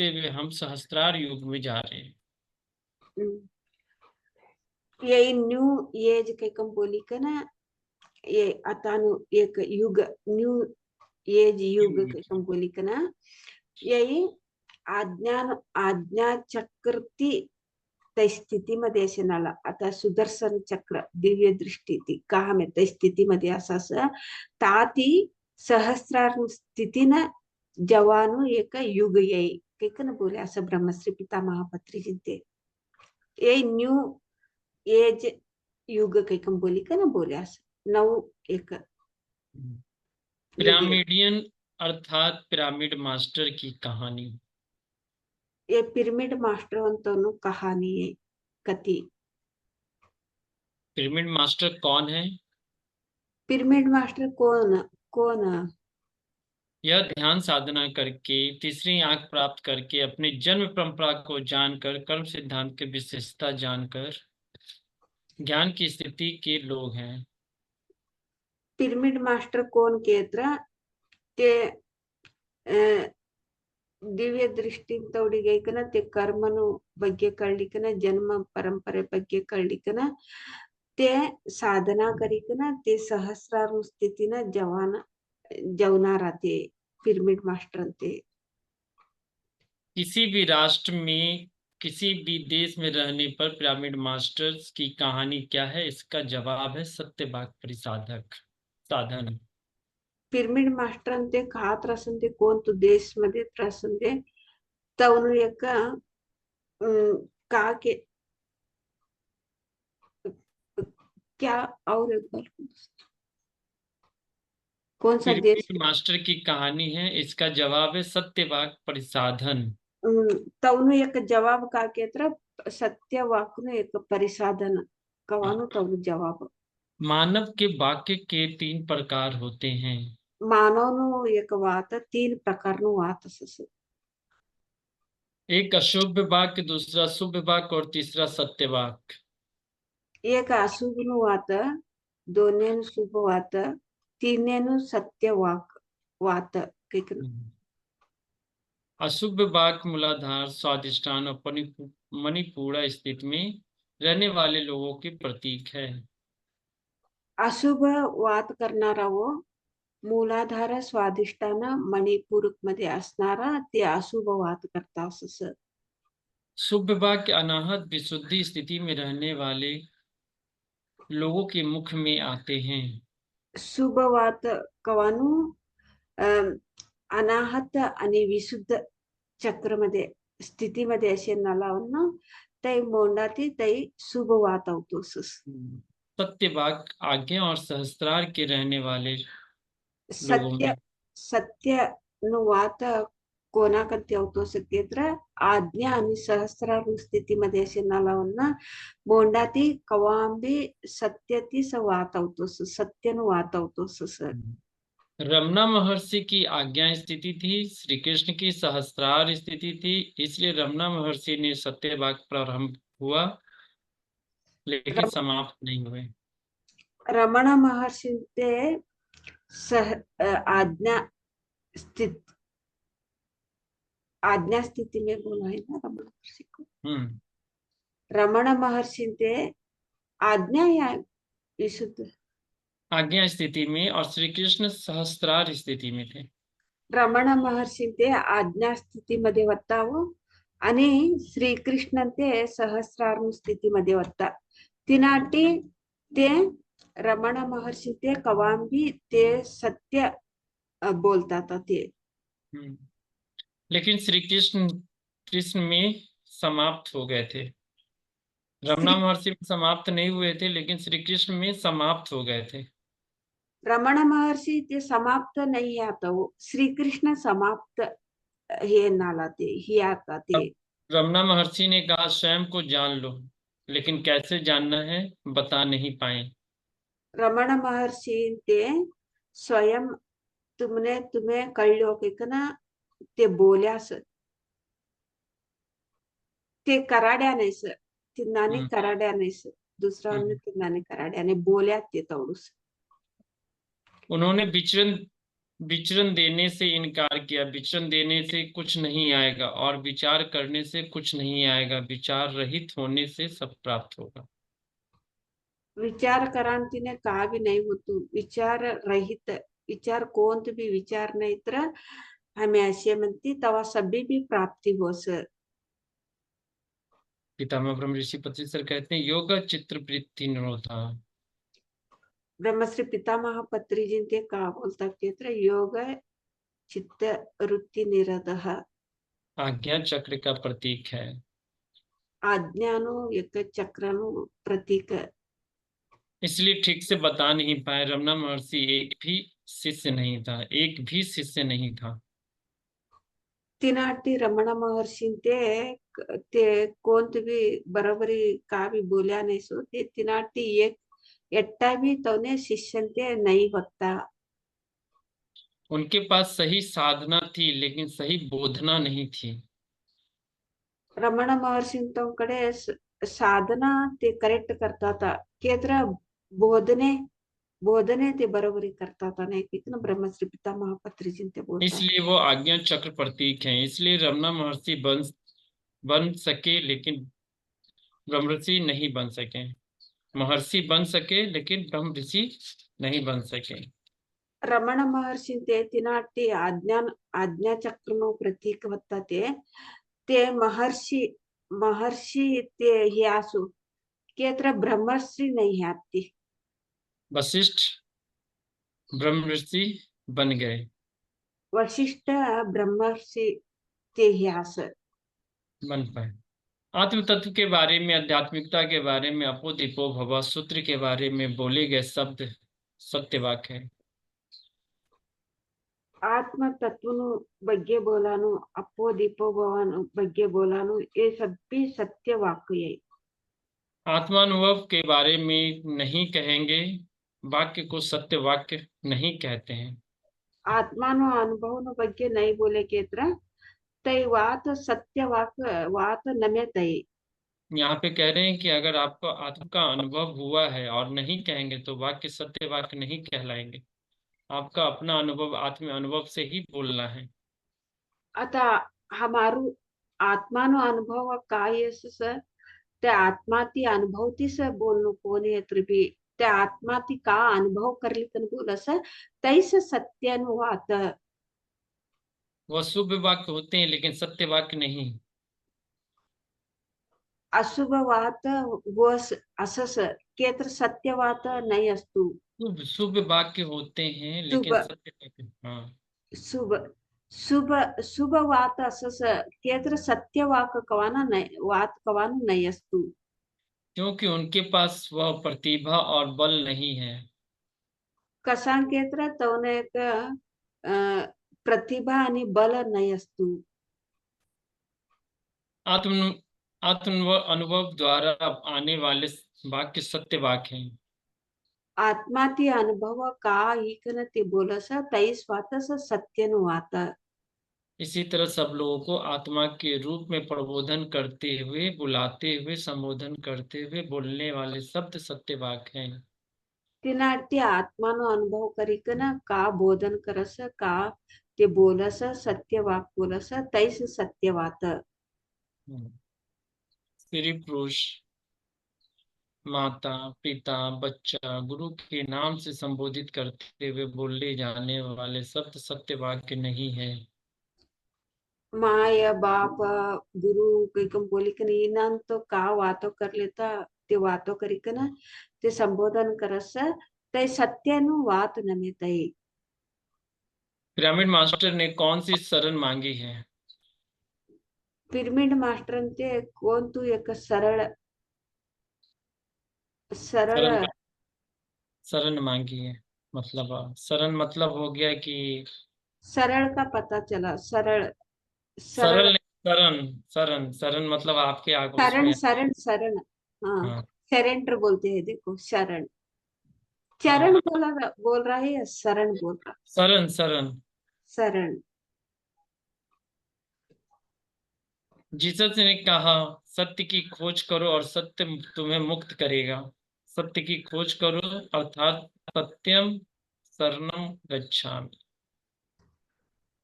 हुए हम सहस्त्रार युग में जा रहे हैं। ये न्यू एज के कंपोली का ना ये अतानु एक युग न्यू एज युग के कंपोली का ना यही आज्ञा चक्रती त्या स्थितीमध्ये असे नाला आता सुदर्शन चक्र दिव्य दृष्टी ती का में त्या स्थितीमध्ये असं ताती सहस्रार स्थितीनं जवानु एक युग येई कैकन बोले असं ब्रह्मश्री पितामह पत्री जिनते ये न्यू एज युग कैकन बोली का ना बोले असं 9 एक पिरामिडियन अर्थात पिरामिड मास्टर की कहानी। ये पिरामिड मास्टर अंतों कहानी है कथी। पिरामिड मास्टर कौन है? पिरामिड मास्टर कौन यह ध्यान साधना करके तीसरी आंख प्राप्त करके अपने जन्म परंपरा को जानकर कर्म सिद्धांत की विशेषता जानकर ज्ञान की स्थिति के लोग हैं। पिरामिड मास्टर कौन के ते ದಿವ್ಯ ದೃಷ್ಟಿ ತೋಡಿಗೈಕನ ते कर्मनु ಬಗ್ಗೆ ಕಳ್ಳಿಕನ जन्म परंपरे ಬಗ್ಗೆ ಕಳ್ಳಿಕನ ते साधना करीकन ते सहस्रारू स्थितीन जवना राहते पिरामिड मास्टर ते किसी भी राष्ट्र में किसी भी देश में रहने पर पिरामिड मास्टर्स की कहानी क्या है? इसका जवाब है सत्यवाक परिसाधक साधन. पिरामिड मास्टर ते खात असून ते कोणतं देश मध्ये असून ते तवनु एक का के क्या और एक बार कौन सा देश पिरामिड मास्टर की कहानी है, इसका जवाब है सत्यवाक परिसाधन. तवनु एक जवाब का केत्र सत्य वाक्नु एक परिसाधन कवानु तवनु जवाब मानव के वाक्य के 3 प्रकार होते हैं. मानवनु एक वात 3 प्रकारनु वात असस एक अशुभ वाक्य, दूसरा शुभ वाक्य और तीसरा सत्य वाक्य. एक अशुभनु वात दोनेनु शुभ वात तीनेनु सत्य वात अशुभ वाक्य मूलाधार स्वादिष्ठान और मणिपूरा स्थिति में रहने वाले लोगों के प्रतीक है. अशुभ वात करणारा वो मूलाधार स्वादिष्टान मणिपूर मध्ये असणारा ते अशुभ वात करता असस शुभ वाक्य अनाहत विशुद्धि स्थिति में रहने वाले लोगों के मुख में आते हैं. शुभ वात कवानु अनाहत आणि विशुद्ध चक्रमध्ये स्थितीमध्ये असे नलावन्न तै मोंडाती तै शुभ वात होतोस सत्य वाक्य आज्ञा और सहस्त्रार के रहने वाले लोगों सत्य में सत्य वात कोणाकडे होतो सत्यत्र आज्ञा आणि सहस्रारू स्थितीमध्ये असे नलावन्न मोंडाती कवांबी सत्यती स वात होतोस सत्यनु वात होतोस रमना महर्षि की आज्ञा स्थिति थी, श्री कृष्ण की सहस्त्रार स्थिति थी, इसलिए रमना महर्षि ने सत्य वाक्य प्रारंभ हुआ लेकिन समाप्त नहीं हुए. रमण महर्षि ते आज्ञा स्थिति में बोला है ना रमण महर्षि को रमण महर्षि ते आज्ञा या विशुद्ध आज्ञा स्थिति में और श्री कृष्ण सहस्त्रार स्थिति में थे. रमण महर्षि ते आज्ञा स्थिति मध्ये होता वो आणि श्रीकृष्ण ते सहस्रार स्थिति मध्ये होता तिनाटी ते रमण महर्षि ते कवांबी ते सत्य बोलतात ते लेकिन श्री कृष्ण में समाप्त हो गए थे. रमना महर्षि में समाप्त नहीं हुए थे, लेकिन श्री कृष्ण में समाप्त हो गए थे. रमण महर्षि ते समाप्त नहीं आता वो श्री कृष्ण समाप्त हे नालाते ही आता ते रमना महर्षि ने कहा स्वयं को जान लो, लेकिन कैसे जानना है बता नहीं पाए. रमण महर्षि ते स्वयं तुम्हें कळलो की ना ते बोल्यास ते कराड्या नाहीस तिन्नाने कराड्या नाहीस दुसरा तिन्नाने कराड्याने बोल्या ते तवडूस उन्होंने विचरण देने से इनकार किया. विचरण देने से कुछ नहीं आएगा और विचार करने से कुछ नहीं आएगा. विचार रहित होने से सब प्राप्त होगा. विचार करांतीने का भी नहीं होतो विचार रहित विचार कोणते भी विचार नाही तर हमें असे म्हणती तवा सभी भी प्राप्ति होस. पितामह ब्रह्म ऋषि पतंजलि कहते हैं योग चित्त वृत्ति निरोधा. ब्रह्मश्री पितामह पत्री जी ते का बोलतात ते योग चित्त वृत्ति निरोधः आज्ञा चक्र का प्रतीक है. आज्ञानु एक चक्रनु प्रतीक इसलिए ठीक से बता नहीं पाए. रमना महर्षि एक भी शिष्य नहीं था. तिनाटी रमण महर्षि ते कोणते भी बरोबरी का भी बोल्या नहीं सो ते तिनाटी एक एट्टा भी तोने शिष्य ते नहीं होता. उनके पास सही साधना थी लेकिन सही बोधना नहीं थी. रमण महर्षि कडे साधना ते करेक्ट करता था केत्र बोधने बोधने ते बरोबरी करतात अनेक एक ना ब्रह्मश्री पितामह पत्रीजी ते बोलतात. इसलिए वो आज्ञा चक्र प्रतीक हैं। इसलिए रमना महर्षि बन सके लेकिन ब्रह्म ऋषि नहीं बन सके। महर्षि बन सके लेकिन ब्रह्म ऋषि नहीं बन सके. रमण महर्षी ते तिनाटी आज्ञा चक्र नो प्रतीक होता ते महर्षि ते हे असो केत्र ब्रह्मर्षि नहीं है आती. वशिष्ठ ब्रह्म ऋषि बन गए. वशिष्ठ ब्रह्मर्षि ते हे अस. बन पाए. आत्म तत्व के बारे में, आध्यात्मिकता के बारे में, अपो दीपो भव सूत्र के बारे में बोले गए शब्द सत्यवाक है. आत्म तत्वनु ಬಗ್ಗೆ बोलानु अपो दीपो भवन ಬಗ್ಗೆ बोलानु ये सब भी सत्य वाक्य है. आत्मानुभव के बारे में नहीं कहेंगे, वाक्य को सत्य वाक्य नहीं कहते हैं. आत्मानु अनुभवनु ಬಗ್ಗೆ नहीं बोले केत्र तई वात सत्य वात नमे तई. यहाँ पे कह रहे हैं कि अगर आपको आत्म का अनुभव हुआ है और नहीं कहेंगे तो वाक्य सत्य वाक्य नहीं कहलाएंगे. आपका अपना अनुभव आत्म अनुभव से ही बोलना है. आता हमारू आत्मानु अनुभव काय स ते आत्माती अनुभवती स बोलनु कोणी त्रिपी ते आत्माती का अनुभव करली तन बोलस तैस सत्यानुवात. वह शुभ वाक्य होते हैं लेकिन सत्य वाक्य नहीं. अशुभ वात वस असस केत्र सत्यवात नहीं अस्तु. शुभ वाक्य होते हैं लेकिन शुभ सत्य वाक्य. हाँ. शुभ शुभ शुभ वात असस केत्र सत्य वाक कवाना नहीं वात कवानु नहीं अस्तु. क्योंकि उनके पास वह प्रतिभा और बल नहीं है. कसा केत्र तवने एक प्रतिभा आणि बल नाही असतो. आत्म आत्म अनुभव द्वारा आने वाले वाक्य सत्य वाक्य हैं. आत्मा ती अनुभव का इकन ते बोलस तैस वातस सत्यनुवात. इसी तरह सब लोगों को आत्मा के रूप में प्रबोधन करते हुए, बुलाते हुए, संबोधन करते हुए बोलने वाले शब्द सत्य वाक्य हैं. तिनाटी आत्मानो अनुभव करिकन का बोधन करस का ते बोलस सत्य वाक बोलस तैस सत्यवात. स्त्री पुरुष, माता पिता बच्चा गुरु के नाम से संबोधित करते हुए बोले जाने वाले शब्द सत्य वाक्य नहीं है. माय बाप गुरु कईकम बोलिकन इनन तो का वातो कर लेता ते वातो करिकन ते संबोधन करस तै सत्यनुवात नमे तै. पिरामिड मास्टर ने कौन सी शरण मांगी है? पिरामिड मास्टर ते कोण तू एक सरळ सरळ शरण मांगी है. मतलब शरण मतलब हो गया कि सरळ का पता चला. सरळ सरळ सरल शरण. शरण शरण मतलब आपके आगे शरण उसमें. शरण शरण. हाँ हाँ. सरेंडर बोलते हैं देखो शरण. हाँ, चरण बोल रहा है या शरण बोल रहा. शरण शरण. शरण. जीसस ने कहा सत्य की खोज करो और सत्य तुम्हें मुक्त करेगा. सत्य की खोज करो अर्थात सत्यम शरणम गच्छामि.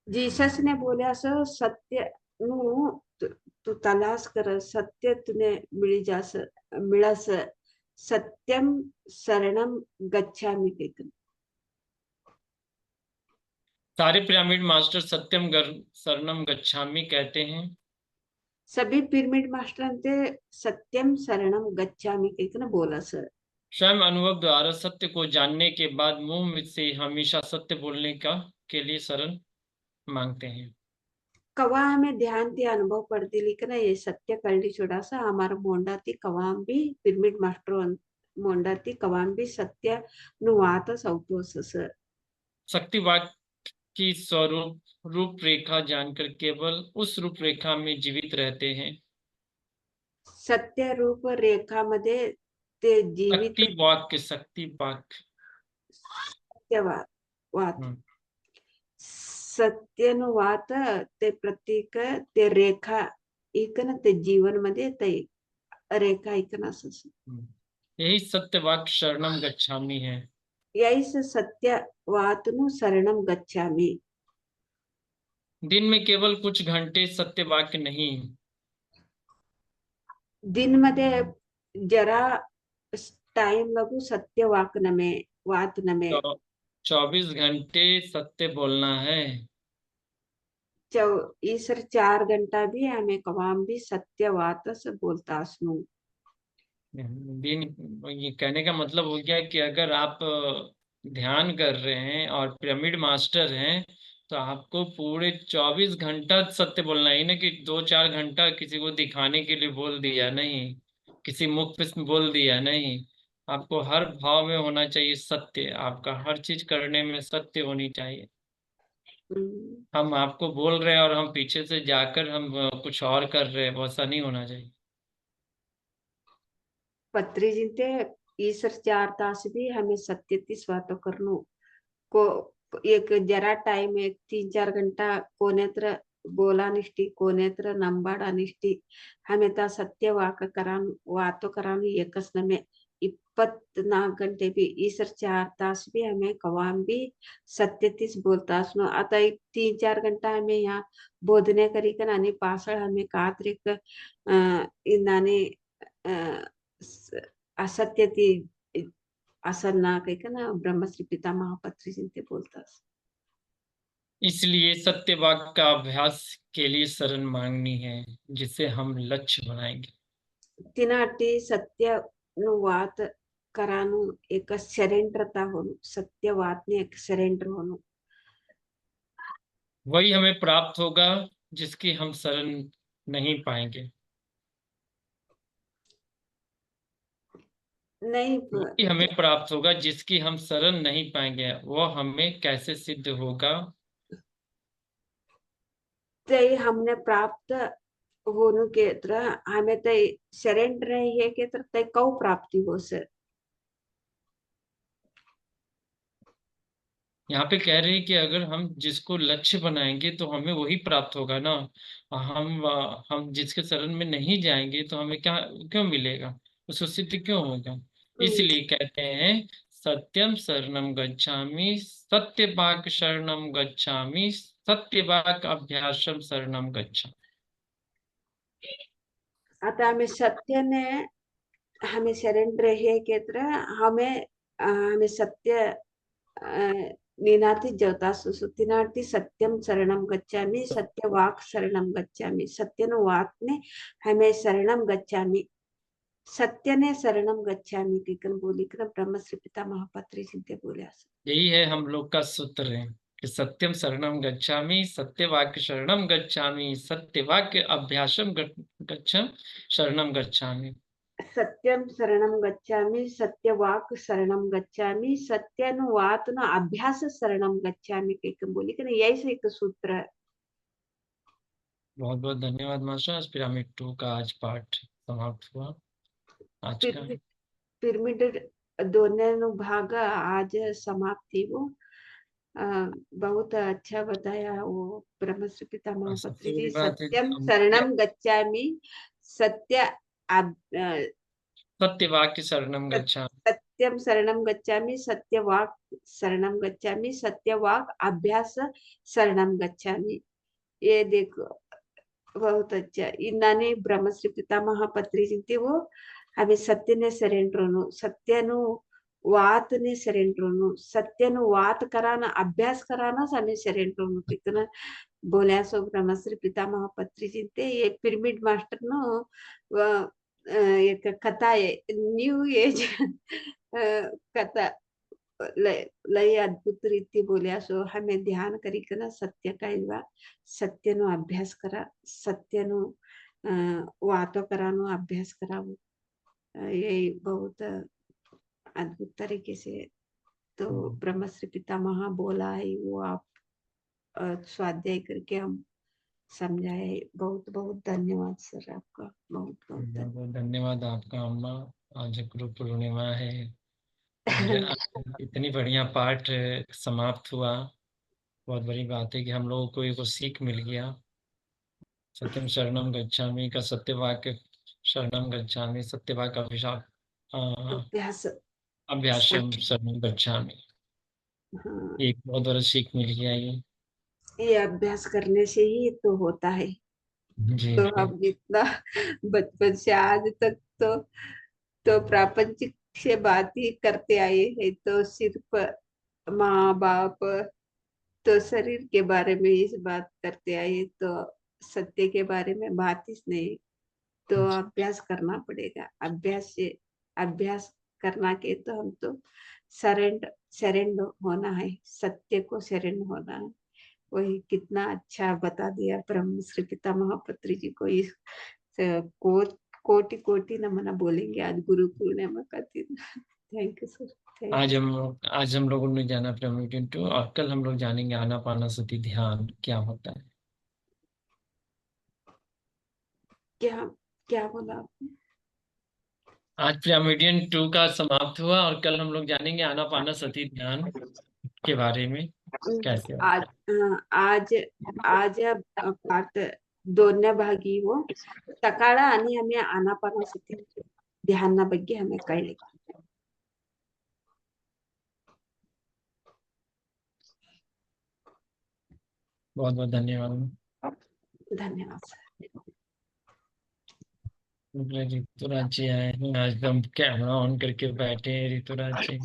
जीसस ने बोला सो सत्य नु तू तलाश कर सत्य तूने मिल जास मिळस सत्यम शरणम गच्छामि कहकर. सारे पिरामिड मास्टर सत्यम शरणम गच्छामि कहते हैं. सभी पिरामिड मास्टर ते सत्यम शरणम गच्छामि कहकर बोला सर. स्वयं अनुभव द्वारा सत्य को जानने के बाद मुंह से हमेशा सत्य बोलने का के लिए शरण मांगते हैं. कवा हमें ध्यान ते अनुभव पड़ती लेकिन ये सत्य कल्डी छोड़ा सा हमारा मोंडा थी कवाम भी पिरामिड मास्टर मोंडा थी कवाम भी सत्य नुवात सौतो सर. शक्ति वाक्य की स्वरूप रूपरेखा जानकर केवल उस रूपरेखा में जीवित रहते हैं. सत्य रूप रेखा मध्ये ते जीवित शक्ति वाक्य सत्यवाद वात हम्म. सत्यनुवात ते प्रतीक ते रेखा इकन ते जीवन मध्ये ते रेखा इकन असं. यही सत्य वाक्य शरणम गच्छामि है. यैष सत्यवातनु शरणं गच्छामि। दिन में केवल कुछ घंटे सत्य वाक्य नहीं, दिन मध्ये जरा टाइम लगू सत्य वात नमे 24 घंटे सत्य बोलना है। ईसर 4 घंटा भी हमें कवाम भी सत्य वात से बोलता सुनू। दिन, ये कहने का मतलब हो गया कि अगर आप ध्यान कर रहे हैं और पिरामिड मास्टर हैं, तो आपको पूरे 24 घंटा सत्य बोलना है। ना कि 2-4 घंटा किसी को दिखाने के लिए बोल दिया नहीं, किसी मुख पे बोल दिया नहीं। आपको हर भाव में होना चाहिए सत्य, आपका हर चीज करने में सत्य होनी चाहिए। हम आपको बोल रहे हैं और हम पीछे से जाकर हम कुछ और कर रहे हैं, वैसा नहीं होना चाहिए। पत्री जिनते ईसर 4 तास भी हमें सत्य ती स्वातो करनो को एक जरा टाइम एक 3-4 घंटा कोनेत्र बोला निष्ठी कोनेत्र नंबाड़ा निष्ठी हमें ता सत्य वातो करानु एकस में 24 घंटे भी ईसर 4 तास भी हमें कवाम भी सत्य तीस बोलता सुनो। आता एक 3-4 घंटा हमें यहाँ बोधने करी कर नानी पासळ हमें कात्रिक नानी असत्य ती असं ना काही का ना ब्रह्मश्री पितामह पत्री चिंते बोलतास। इसलिए सत्य वाक्य का अभ्यास के लिए शरण मांगनी है, जिसे हम लक्ष्य बनाएंगे। तिनाटी सत्य वात करानु एक सरेंडरता होनु, सत्य वात ने एक सरेंडर होनु। वही हमें प्राप्त होगा जिसकी हम शरण नहीं पाएंगे। नहीं वही हमें प्राप्त होगा जिसकी हम शरण नहीं पाएंगे। वह हमें कैसे सिद्ध होगा? ते हमने प्राप्त होनु के तरह हमें ते सरेंडर है के तरह ते कौ प्राप्ति हो सर। यहाँ पे कह रहे हैं कि अगर हम जिसको लक्ष्य बनाएंगे तो हमें वही प्राप्त होगा ना। हम जिसके शरण में नहीं जाएंगे तो हमें क्या क्यों मिलेगा, उसको सिद्ध क्यों होगा? इसलिए कहते हैं सत्यम शरणम गच्छामि, सत्यवाक शरणम गच्छामि, सत्यवाक अभ्यासम शरणम गच्छामि। आता हमें सत्य ने हमें सरेंडर है के तरह हमें सत्य नीनाति जवता सुतिनाति सत्यम शरणम गच्छामि, सत्य वाक शरणम गच्छामि, सत्यनु वाक ने हमें शरणम गच्छामि, सत्य ने शरणम गच्छामि किकन बोली कर ब्रह्मश्री पितामह पत्री चिंते बोले। यही है हम लोग का सूत्र है कि सत्यम शरणम गच्छामि, सत्यवाक्य शरणम गच्छामि, सत्यवाक्य अभ्यासम गच्छम शरणम गच्छामि। सत्यम शरणम गच्छामि, सत्यवाक शरणम गच्छामि, सत्यानुवात न अभ्यास शरणम गच्छामि किकन बोली कर यही से एक सूत्र है। बहुत बहुत धन्यवाद मास्टर। आज पिरामिड 2 का आज पाठ समाप्त हुआ। आज का पिरामिड दोनों भाग आज समाप्ति वो बहुत अच्छा बताया वो ब्रह्मश्री पितामह सबसे पत्री जी। बड़ी बात है सत्यम शरणम गच्छामि, सत्य सत्यवाक्य शरणम गच्छामि, सत्यम शरणम गच्छामि, सत्यवाक शरणम गच्छामि, सत्यवाक अभ्यास शरणम गच्छामि। ये देखो बहुत अच्छा इन्होंने ब्रह्मश्री पितामह पत्री जी वो हमें सत्य ने सरेंडर होनो, सत्यनु वात ने सरेंडर होनो, सत्यनु वात कराना अभ्यास कराना हमें सरेंडर होनो कितना बोलिया सो ब्रह्मश्री पितामह पत्री जी ये पिरामिड मास्टर नो एक कथा है न्यू एज कथा लय अद्भुत रीति बोलिया सो हमें ध्यान करी ना सत्य का इवा सत्य नो अभ्यास करा, सत्य नो वातो करा नो अभ्यास करा वो यही बहुत अद्भुत तरीके से तो ब्रह्मश्री पितामह बोला है वो आप स्वाध्याय करके हम समझाए। बहुत बहुत धन्यवाद सर आपका, बहुत बहुत धन्यवाद आपका अम्मा। आज गुरु पूर्णिमा है और इतनी बढ़िया पाठ समाप्त हुआ। बहुत बड़ी बात है कि हम लोगों को एक सीख मिल गया। सत्यम शरणम गच्छामि का सत्यवाक्य शरणम गच्छामि, सत्यवाक्य अभ्यास अभ्यासम शरणम गच्छामि। हाँ, एक बहुत बड़ा सीख मिल गया ये अभ्यास करने से ही तो होता है। जी तो जी। हम जितना बचपन से आज तक तो प्रापंचिक से बात ही करते आए हैं, तो सिर्फ माँ बाप, तो शरीर के बारे में इस बात करते आए, तो सत्य के बारे में बात ही नहीं। तो अभ्यास करना पड़ेगा, अभ्यास करना के तो हम तो सरेंड होना है, सत्य को सरेंड होना है। वही कितना अच्छा बता दिया ब्रह्म श्री पिता महापत्री जी को। इस को कोटि कोटि नमन बोलेंगे आज गुरु पूर्णिमा का दिन। Thank you sir, thank you. आज हम लोगों ने जाना पिरामिड 2 और कल हम लोग जानेंगे आनापानसति ध्यान क्या होता है। क्या क्या बोला आपने? आज पिरामिडियन 2 का समाप्त हुआ और कल हम लोग जानेंगे आनापानसति ध्यान के बारे में कैसे आज होता है। आज आज पार्ट दोन्या भागी वो सकाळ आणि आम्ही आनापानसती ध्याना ಬಗ್ಗೆ हमें कळले। बहुत बहुत धन्यवाद। धन्यवाद सर। ऋतुराज जी आए हैं, आज हम कैमरा ऑन करके बैठे हैं। ऋतुराज जी,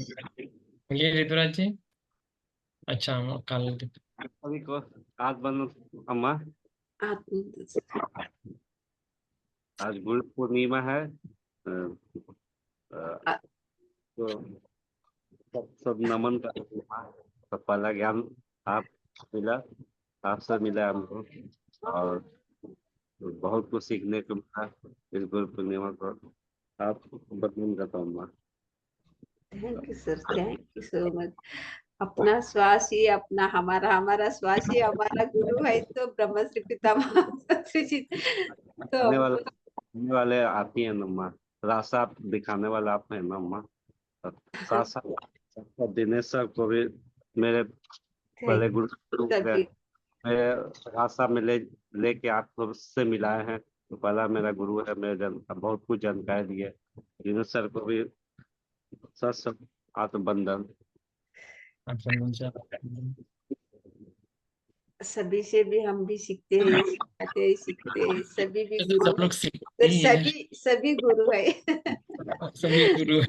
ये ऋतुराज जी, अच्छा हम कल अभी को आज बन अम्मा आत्म आज गुरु पूर्णिमा है। तो सब नमन का सब पहला ज्ञान आप मिला, आपसे मिला हमको और बहुत कुछ सीखने को मिला इस गुरु पूर्णिमा को। आप बदनाम करता हूँ अम्मा। Thank you sir, thank you so much. अपना श्वास ही अपना हमारा श्वास ही हमारा गुरु है, तो ब्रह्म श्री पितामह जी तो हमको आने वाले आप ही हैं ना अम्मा, रास्ता आप दिखाने वाला आप हैं ना अम्मा। साथ साथ दिनेश सर को भी मेरे पहले थैंक गुरु सभी मेरे रास्ता में लेके आप से मिलाए हैं। तो पहला मेरा गुरु है, मेरे बहुत कुछ जानकारी दी है। दिनेश सर को भी सत सत आत्मबंधन। सभी से भी हम भी सीखते हैं, सिखाते हैं, सीखते हैं, सभी भी गुरु सब है, लोग सीखते तो ही हैं, सभी गुरु है। सभी गुरु।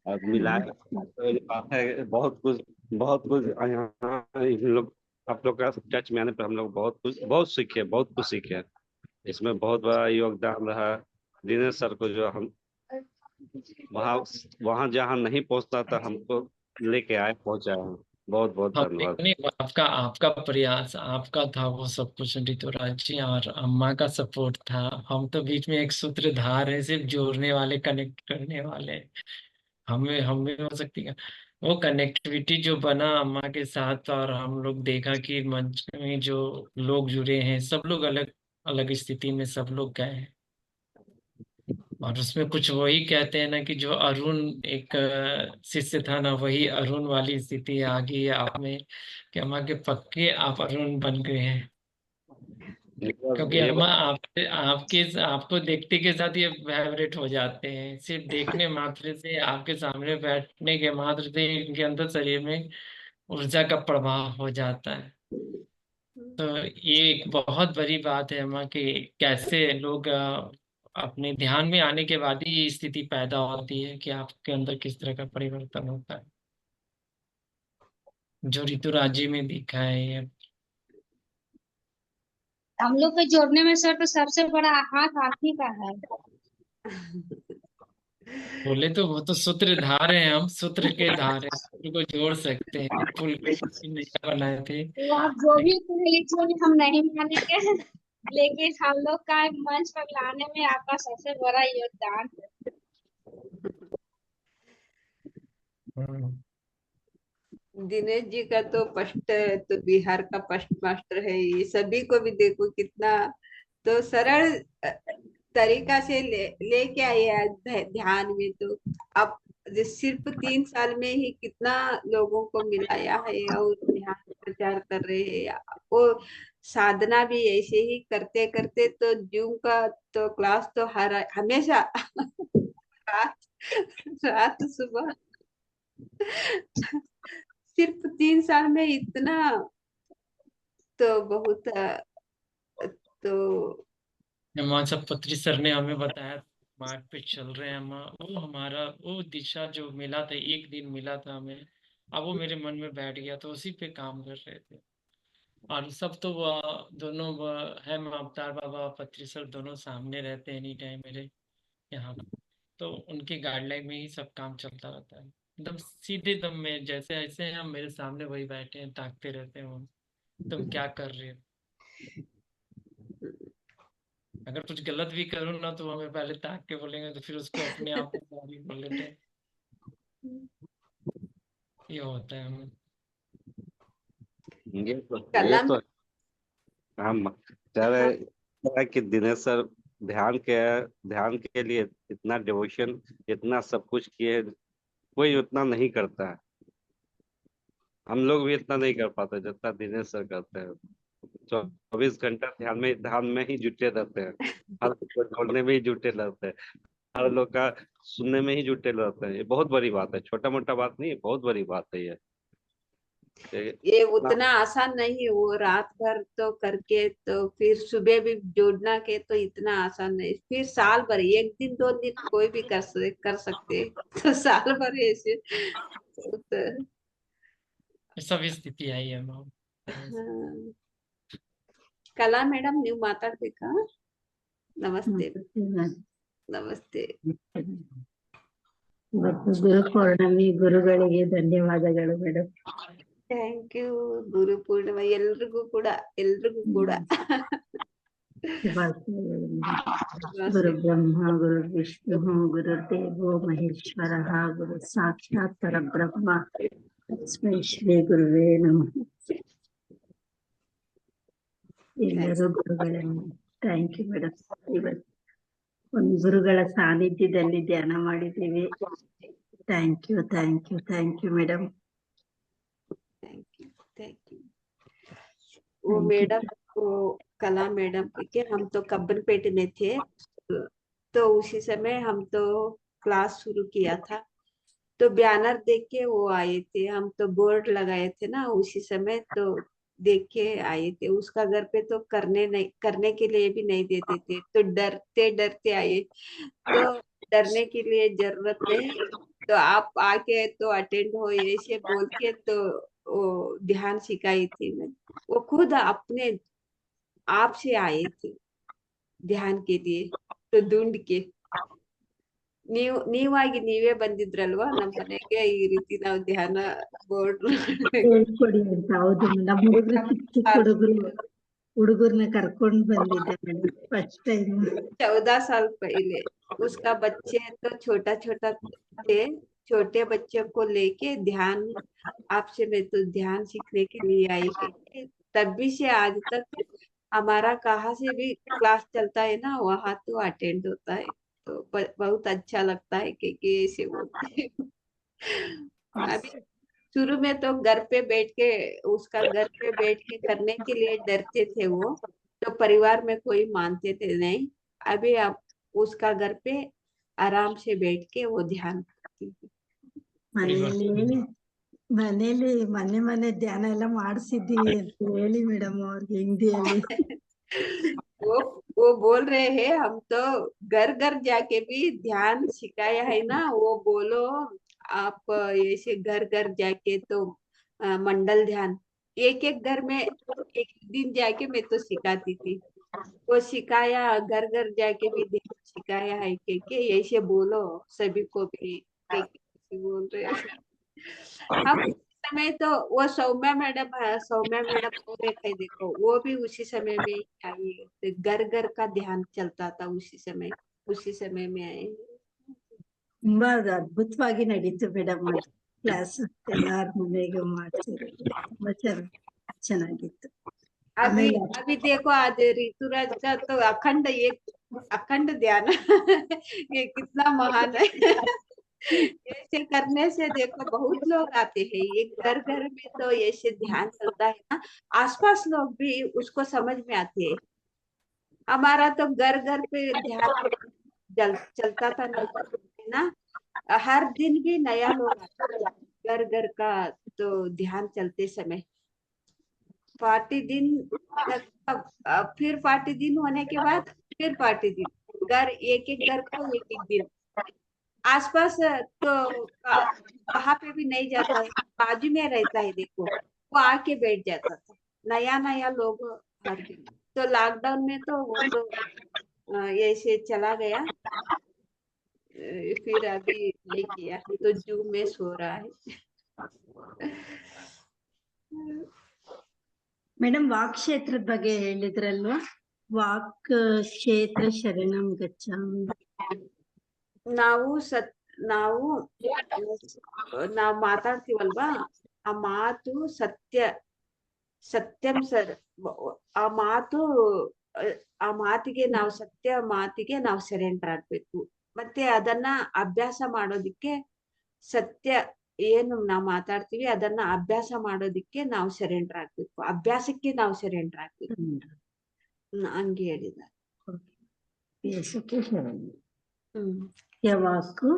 और मिलाए बात है बहुत कुछ यहाँ इन लोग आप लोग का टच में आने पर हम लोग बहुत सीखे, बहुत कुछ सीखे। इसमें बहुत बड़ा योगदान रहा दिनेश सर को, जो हम वहाँ वहाँ जहाँ नहीं पहुँचता था हमको लेके आए, पहुँचाए हैं। बहुत बहुत हम धन्यवाद। देखने आपका आपका प्रयास आपका था वो सब कुछ ऋतुराज जी, और अम्मा का सपोर्ट था। हम तो बीच में एक सूत्रधार है, सिर्फ जोड़ने वाले, कनेक्ट करने वाले। हमें हो सकती है वो कनेक्टिविटी जो बना अम्मा के साथ, और हम लोग देखा कि मंच में जो लोग जुड़े हैं सब लोग अलग अलग स्थिति में सब लोग गए हैं। और उसमें कुछ वही कहते हैं ना कि जो अरुण एक शिष्य था ना, वही अरुण वाली स्थिति आ गई है आप में कि अम्मा के पक्के आप अरुण बन गए हैं। क्योंकि ये अम्मा आपके आपको देखते के साथ ये वाइब्रेट हो जाते हैं, सिर्फ देखने मात्र से, आपके सामने बैठने के मात्र से इनके अंदर शरीर में ऊर्जा का प्रवाह हो जाता है। तो ये एक बहुत बड़ी बात है अम्मा कि कैसे लोग अपने ध्यान में आने के बाद ही ये स्थिति पैदा होती है कि आपके अंदर किस तरह का परिवर्तन होता है, जो ऋतुराज जी में दिखा है ये। हम लोग के जोड़ने में सर तो सबसे बड़ा हाथ आप ही का है। बोले तो वो तो सूत्रधार हैं, हम सूत्र के धार हैं, सूत्र को जोड़ सकते हैं, पुल को नहीं बनाए थे। तो आप जो भी कह लीजिए हम नहीं मानेंगे, लेकिन हम लोग का मंच पर लाने में आपका सबसे बड़ा योगदान है। हम्म। दिनेश जी का तो फर्स्ट, तो बिहार का फर्स्ट मास्टर है, ये सभी को भी देखो कितना तो सरल तरीका से लेके आए आज ध्यान में। तो अब सिर्फ 3 साल में ही कितना लोगों को मिलाया है और ध्यान प्रचार कर रहे हैं। वो साधना भी ऐसे ही करते करते तो जूम का तो क्लास तो हर हमेशा रात सुबह। सिर्फ 3 साल में इतना, तो बहुत तो अम्मा सब पत्री सर ने हमें बताया मार्ग पे चल रहे हैं अम्मा, वो हमारा वो दिशा जो मिला था, एक दिन मिला था हमें, अब वो मेरे मन में बैठ गया, तो उसी पे काम कर रहे थे। और सब तो दोनों है अवतार बाबा पत्री सर दोनों सामने रहते हैं एनी टाइम मेरे यहाँ, तो उनके गाइडलाइन में ही सब काम चलता रहता है, एकदम सीधे दम में, जैसे ऐसे हैं हम, मेरे सामने वही बैठे हैं, ताकते रहते हैं वो, तुम क्या कर रहे हो। अगर कुछ गलत भी करूँ ना तो वो हमें पहले ताक के बोलेंगे, तो फिर उसको अपने आप में सॉरी बोल लेते हैं। ये होता है हमें। ये कलम। तो हम कह रहे हाँ, हैं कि दिनेश सर ध्यान के लिए इतना डिवोशन, इतना सब कुछ किए, कोई उतना नहीं करता है। हम लोग भी इतना नहीं कर पाते जितना दिनेश सर करते हैं। 24 घंटा ध्यान में ही जुटे रहते हैं, हर लोग बोलने में ही जुटे रहते हैं, हर लोग का सुनने में ही जुटे रहते हैं। ये बहुत बड़ी बात है, छोटा मोटा बात नहीं है, बहुत बड़ी बात है ये ये उतना आसान नहीं है, वो रात भर तो करके तो फिर सुबह भी जोड़ना के तो इतना आसान नहीं, फिर साल भर, एक दिन 2 दिन कोई भी कर सकते, तो साल भर ऐसे तो, सब स्थिति आई है हम। हाँ। कला मैडम ನೀವು ಮಾತಾಡ್ಬೇಕಾ? ನಮಸ್ತೆ ನಮಸ್ತೆ. ಮತ್ತು ಗುರು ಪೌರ್ಣಮಿ ಗುರುಗಳಿಗೆ ಧನ್ಯವಾದಗಳು madam. Thank you. Guru Purnima ಎಲ್ರಿಗೂ ಕೂಡ ಶುಭಾಶಯಗಳು ಗುರು ಬ್ರಹ್ಮ ಗುರು ವಿಷ್ಣು ಗುರುದೇವೋ ಮಹೇಶ್ವರ ಗುರು ಸಾಕ್ಷಾತ್ ಪರಬ್ರಹ್ಮ ತಸ್ಮೈ ಶ್ರೀ ಗುರುವೇ ನಮಃ. ಎಲ್ಲರೂ ಗುರುಗಳನ್ನು ಥ್ಯಾಂಕ್ ಯು ಮೇಡಮ್. ಇವತ್ತು ಒಂದು ಗುರುಗಳ ಸಾನ್ನಿಧ್ಯದಲ್ಲಿ ಧ್ಯಾನ ಮಾಡಿದ್ದೀವಿ. Thank you madam. Thank you. वो मैडम, वो कला मैडम के हम तो कब्बनपेट में थे, तो उसी समय हम तो क्लास शुरू किया था, तो बैनर देख के वो आए थे, हम तो बोर्ड लगाए थे ना उसी समय, तो देख के आए थे। उसका घर पे तो करने के लिए भी नहीं देते थे, तो डरते डरते आए, तो डरने के लिए जरूरत नहीं, तो आप आके तो अटेंड हो ऐसे बोल के तो वो ध्यान सिखाई थी मैं। वो खुद अपने आप से आए थे ध्यान के लिए, तो ढूंढ के ನೀವಾಗಿ ನೀವೇ ಬಂದಿದ್ರಲ್ವಾ ನಮ್ಮ ಮನೆಗೆ, ಈ ರೀತಿ ನಾವು ಧ್ಯಾನ ಬೋರ್ಡ್ ಹೇಳ್ಕೊಡಿ ಅಂತ. ಹೌದು ನಮ್ಮ ಹುಡುಗರು ಚಿಕ್ಕ ಹುಡುಗರ್ನ ಕರ್ಕೊಂಡ್ ಬಂದಿದ್ದೆ ಮೇಡಮ್ ಫಸ್ಟ್ ಟೈಮ್. 14 साल पहले उसका बच्चे तो छोटा छोटा थे, छोटे बच्चों को लेके ध्यान, आपसे मैं तो ध्यान सीखने के लिए आई गई, तभी से आज तक हमारा कहाँ से भी क्लास चलता है ना, वहाँ तो अटेंड होता है, तो बहुत अच्छा लगता है कि ऐसे बोलते हैं। अभी शुरू में तो घर पे बैठ के, उसका घर पे बैठ के करने के लिए डरते थे वो, तो परिवार में कोई मानते थे नहीं। अभी आप उसका घर पे आराम से बैठ के वो ध्यान करती है। ಮನೇಲಿ ಮನೆ ಧ್ಯಾನ ಎಲ್ಲ ಮಾಡಿಸಿದೀವಿ ಅಂತ ಹೇಳಿ ಮೇಡಮ್ ಅವ್ರಿಗೆ ಹಿಂದಿಯಲ್ಲಿ. वो बोल रहे हैं हम तो घर घर जाके भी ध्यान सिखाया है ना, वो बोलो आप ऐसे घर घर जाके तो मंडल ध्यान, एक एक घर में एक दिन जाके मैं तो सिखाती थी, वो सिखाया, घर घर जाके भी ध्यान सिखाया है के ऐसे बोलो सभी को भी, के बोल रहे हैं। हम उस समय तो वो सौम्या मैडम बोल रहे थे, देखो वो भी उसी समय में ही आई है, घर घर का ध्यान चलता था उसी समय में आए। ತುಂಬಾ ಅದ್ಭುತವಾಗಿ ನಡೀತು ಮೇಡಮ್ ಕ್ಲಾಸ್. ಎಲ್ಲಾರ ಮನೆಗೆ ಮಾಡ್ಸಿದ್ರು, ತುಂಬಾ ಚೆನ್ನಾಗಿತ್ತು. अभी ಆಮೇಲೆ अभी देखो आज ऋतुराज का तो अखंड ध्यान ये कितना महान है। ऐसे करने से देखो बहुत लोग आते हैं, एक घर घर में तो ऐसे ध्यान चलता है ना, आसपास लोग भी उसको समझ में आते हैं। हमारा तो घर घर पे ध्यान चलता था ना, है ना, हर दिन भी नया लोग आता है घर घर का, तो ध्यान चलते समय 40 दिन तक, फिर 40 दिन होने के बाद फिर 40 दिन, घर एक एक घर का एक एक दिन, आसपास तो वहां पे भी नहीं जाता है, बाजू में रहता है, देखो वो आके बैठ जाता था, नया नया लोग हर दिन। तो लॉकडाउन में तो वो तो ऐसे चला गया, फिर अभी नहीं किया, तो जू में सो रहा है। ಮೇಡಮ್ ವಾಕ್ ಕ್ಷೇತ್ರದ ಬಗ್ಗೆ ಹೇಳಿದ್ರಲ್ವಾ, ವಾಕ್ ಕ್ಷೇತ್ರ ಶರಣಂ ಗಚ್ಚಾಮಿ. ನಾವು ನಾವು ನಾವು ಮಾತಾಡ್ತೀವಲ್ವಾ, ಆ ಮಾತು ಸತ್ಯಂ ಸರ್, ಆ ಮಾತು ಆ ಮಾತಿಗೆ ನಾವು ಸತ್ಯ ಮಾತಿಗೆ ನಾವು ಸರೆಂಡರ್ ಆಗ್ಬೇಕು. ಮತ್ತೆ ಅದನ್ನ ಅಭ್ಯಾಸ ಮಾಡೋದಿಕ್ಕೆ, ಸತ್ಯ ಏನು ನಾವು ಮಾತಾಡ್ತೀವಿ ಅದನ್ನ ಅಭ್ಯಾಸ ಮಾಡೋದಿಕ್ಕೆ ನಾವು ಸರೆಂಡರ್ ಆಗ್ಬೇಕು, ಅಭ್ಯಾಸಕ್ಕೆ ನಾವು ಸರೆಂಡರ್ ಆಗ್ಬೇಕು. ಹಂಗೆ ಹೇಳಿದ್ದಾರೆ. ಅಭ್ಯಾಸಕ್ಕೆ ಶರಣ. ಹ್ಮ್, ವಾಕು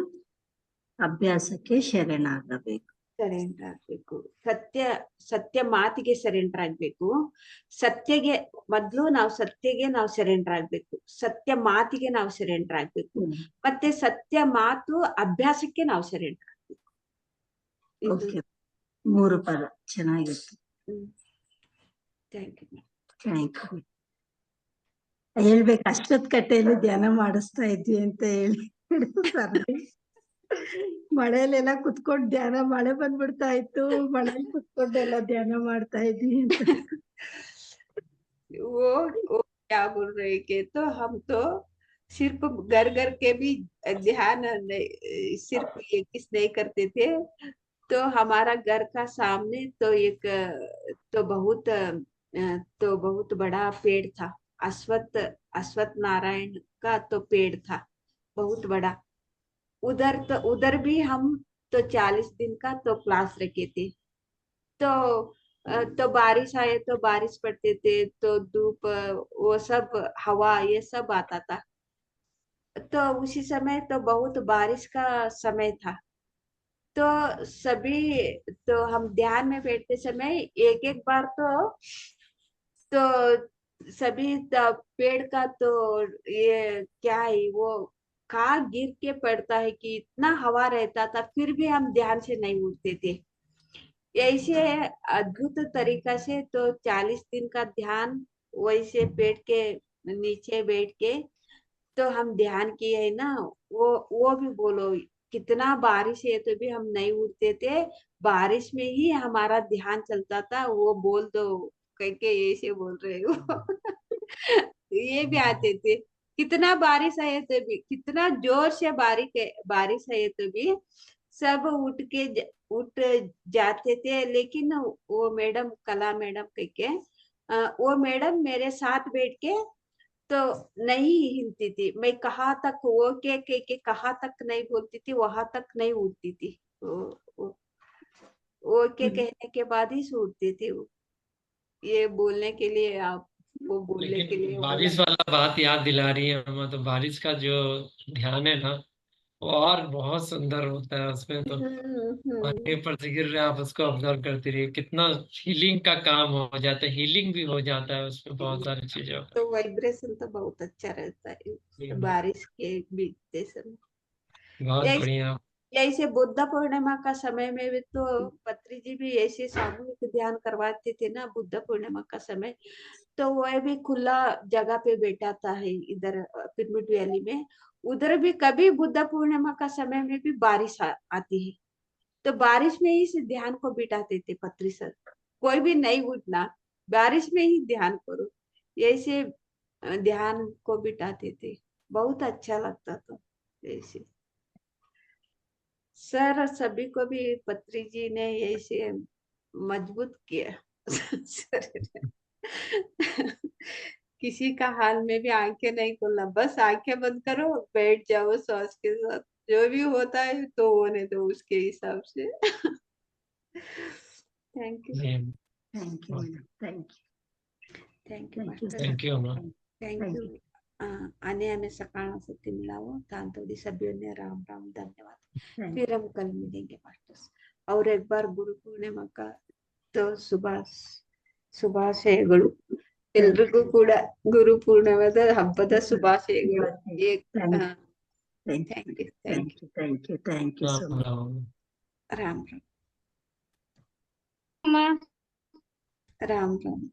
ಅಭ್ಯಾಸಕ್ಕೆ ಶರಣಾಗಬೇಕು, ಸರೆಂಡರ್ ಆಗ್ಬೇಕು. ಸತ್ಯ ಮಾತಿಗೆ ಸರೆಂಡರ್ ಆಗ್ಬೇಕು. ಸತ್ಯಗೆ ಮೊದ್ಲು ನಾವು ಸತ್ಯಗೆ ನಾವು ಸರೆಂಡರ್ ಆಗ್ಬೇಕು, ಸತ್ಯ ಮಾತಿಗೆ ನಾವು ಸರೆಂಡರ್ ಆಗ್ಬೇಕು, ಮತ್ತೆ ಸತ್ಯ ಮಾತು ಅಭ್ಯಾಸಕ್ಕೆ ನಾವು ಸರೆಂಡರ್ ಆಗ್ಬೇಕು. ಓಕೆ, 3 ಪದ ಚೆನ್ನಾಗಿತ್ತು. Thank you. Thank you. ಹೇಳ್ಬೇಕು, ಅಷ್ಟೊತ್ ಕಟ್ಟೆಯಲ್ಲಿ ಧ್ಯಾನ ಮಾಡಿಸ್ತಾ ಇದ್ವಿ ಅಂತ ಹೇಳಿ ಮಳೆಯಲ್ಲೆಲ್ಲ ಕುತ್ಕೊಂಡು ಧ್ಯಾನ, ಮಳೆ ಬಂದ್ಬಿಡ್ತಾ ಇತ್ತು, ಮಳೆಯಲ್ಲಿ ಕುತ್ಕೊಂಡೆಲ್ಲ ಧ್ಯಾನ ಮಾಡ್ತಾ ಇದ್ವಿ ಅಂತ. वो क्या बोल रहे कि तो हम तो सिर्फ घर घर के भी ध्यान सिर्फ ये किस नहीं करते थे, तो हमारा घर का सामने तो एक तो बहुत बड़ा पेड़ था, अश्वत्थ नारायण का तो पेड़ था बहुत बड़ा। उधर भी हम तो 40 दिन का तो क्लास रखे थे। तो बारिश आए तो बारिश पड़ते थे, तो धूप, वो सब हवा ये सब आता था। तो उसी समय तो बहुत बारिश का समय था, तो सभी, तो हम ध्यान में बैठते समय एक एक बार तो सभी पेड़ का तो ये क्या है, वो कहाँ गिर के पड़ता है कि इतना हवा रहता था, फिर भी हम ध्यान से नहीं उठते थे। ऐसे अद्भुत तरीका से तो 40 दिन का ध्यान वैसे पेड़ के नीचे बैठ के तो हम ध्यान किए है ना। वो भी बोलो, कितना बारिश है तो भी हम नहीं उठते थे, बारिश में ही हमारा ध्यान चलता था। वो बोल दो कह के ऐसे बोल रहे हो ये भी आते थे, कितना बारिश आए तो भी, कितना जोर से बारिश आए तो भी सब उठ जाते थे। लेकिन वो मैडम, कला मैडम कह के, वो मैडम मेरे साथ बैठ के तो नहीं हिलती थी। मैं कहाँ तक वो के कहाँ तक नहीं बोलती थी, वहां तक नहीं उठती थी। वो के कहने के बाद ही उठती थी। ये बोलने के लिए, आप वो बोलने के लिए लेकिन बारिश वाला बात याद दिला रही है हमें, तो बारिश का जो ध्यान है ना, वो और बहुत सुंदर होता है। उसमें तो पानी पर से गिर रहे हैं, आप उसको ऑब्जर्व करते रहिए, कितना हीलिंग का काम हो जाता है, हीलिंग भी हो जाता है उसमें, बहुत सारी चीजों का। तो वाइब्रेशन तो बहुत अच्छा रहता है बारिश के बीतते समय। बहुत बढ़िया। ऐसे बुद्ध पूर्णिमा का समय में भी तो पत्री जी भी ऐसे सामूहिक ध्यान करवाते थे ना बुद्ध पूर्णिमा का समय। तो वह भी खुला जगह पे बैठा था है इधर पिरमिड वैली में। उधर भी कभी बुद्ध पूर्णिमा का समय में भी बारिश आती है, तो बारिश में ही से ध्यान को बिठाते थे पत्री सर। कोई भी नहीं उठना, बारिश में ही ध्यान करो, ऐसे ध्यान को बिठाते थे। बहुत अच्छा लगता था ऐसे। सर सभी को भी पत्री जी ने ऐसे मजबूत किया सर किसी का हाल में भी आंखें नहीं खोलना, बस आंखें बंद करो, बैठ जाओ सांस के साथ, जो भी होता है तो होने दो उसके हिसाब से। Thank you, thank you madam, thank you, thank you, thank you, thank you. Thank you. आने हमें सकाळ शक्ति मिलाओ तांतोड़ी सभी ने राम राम धन्यवाद। Thank फिर हम कल मिलेंगे मास्टर्स। और एक बार गुरु पूर्णिमा का तो ಶುಭಾಶಯಗಳು ಎಲ್ರಿಗೂ ಕೂಡ ಗುರು ಪೂರ್ಣಿಮಾದ ಹಬ್ಬದ ಶುಭಾಶಯಗಳು. Thank you Thank you so much. Ram Ram. Ram Ram ಅಮ್ಮ ರಾಮ್ ರಾಮ್.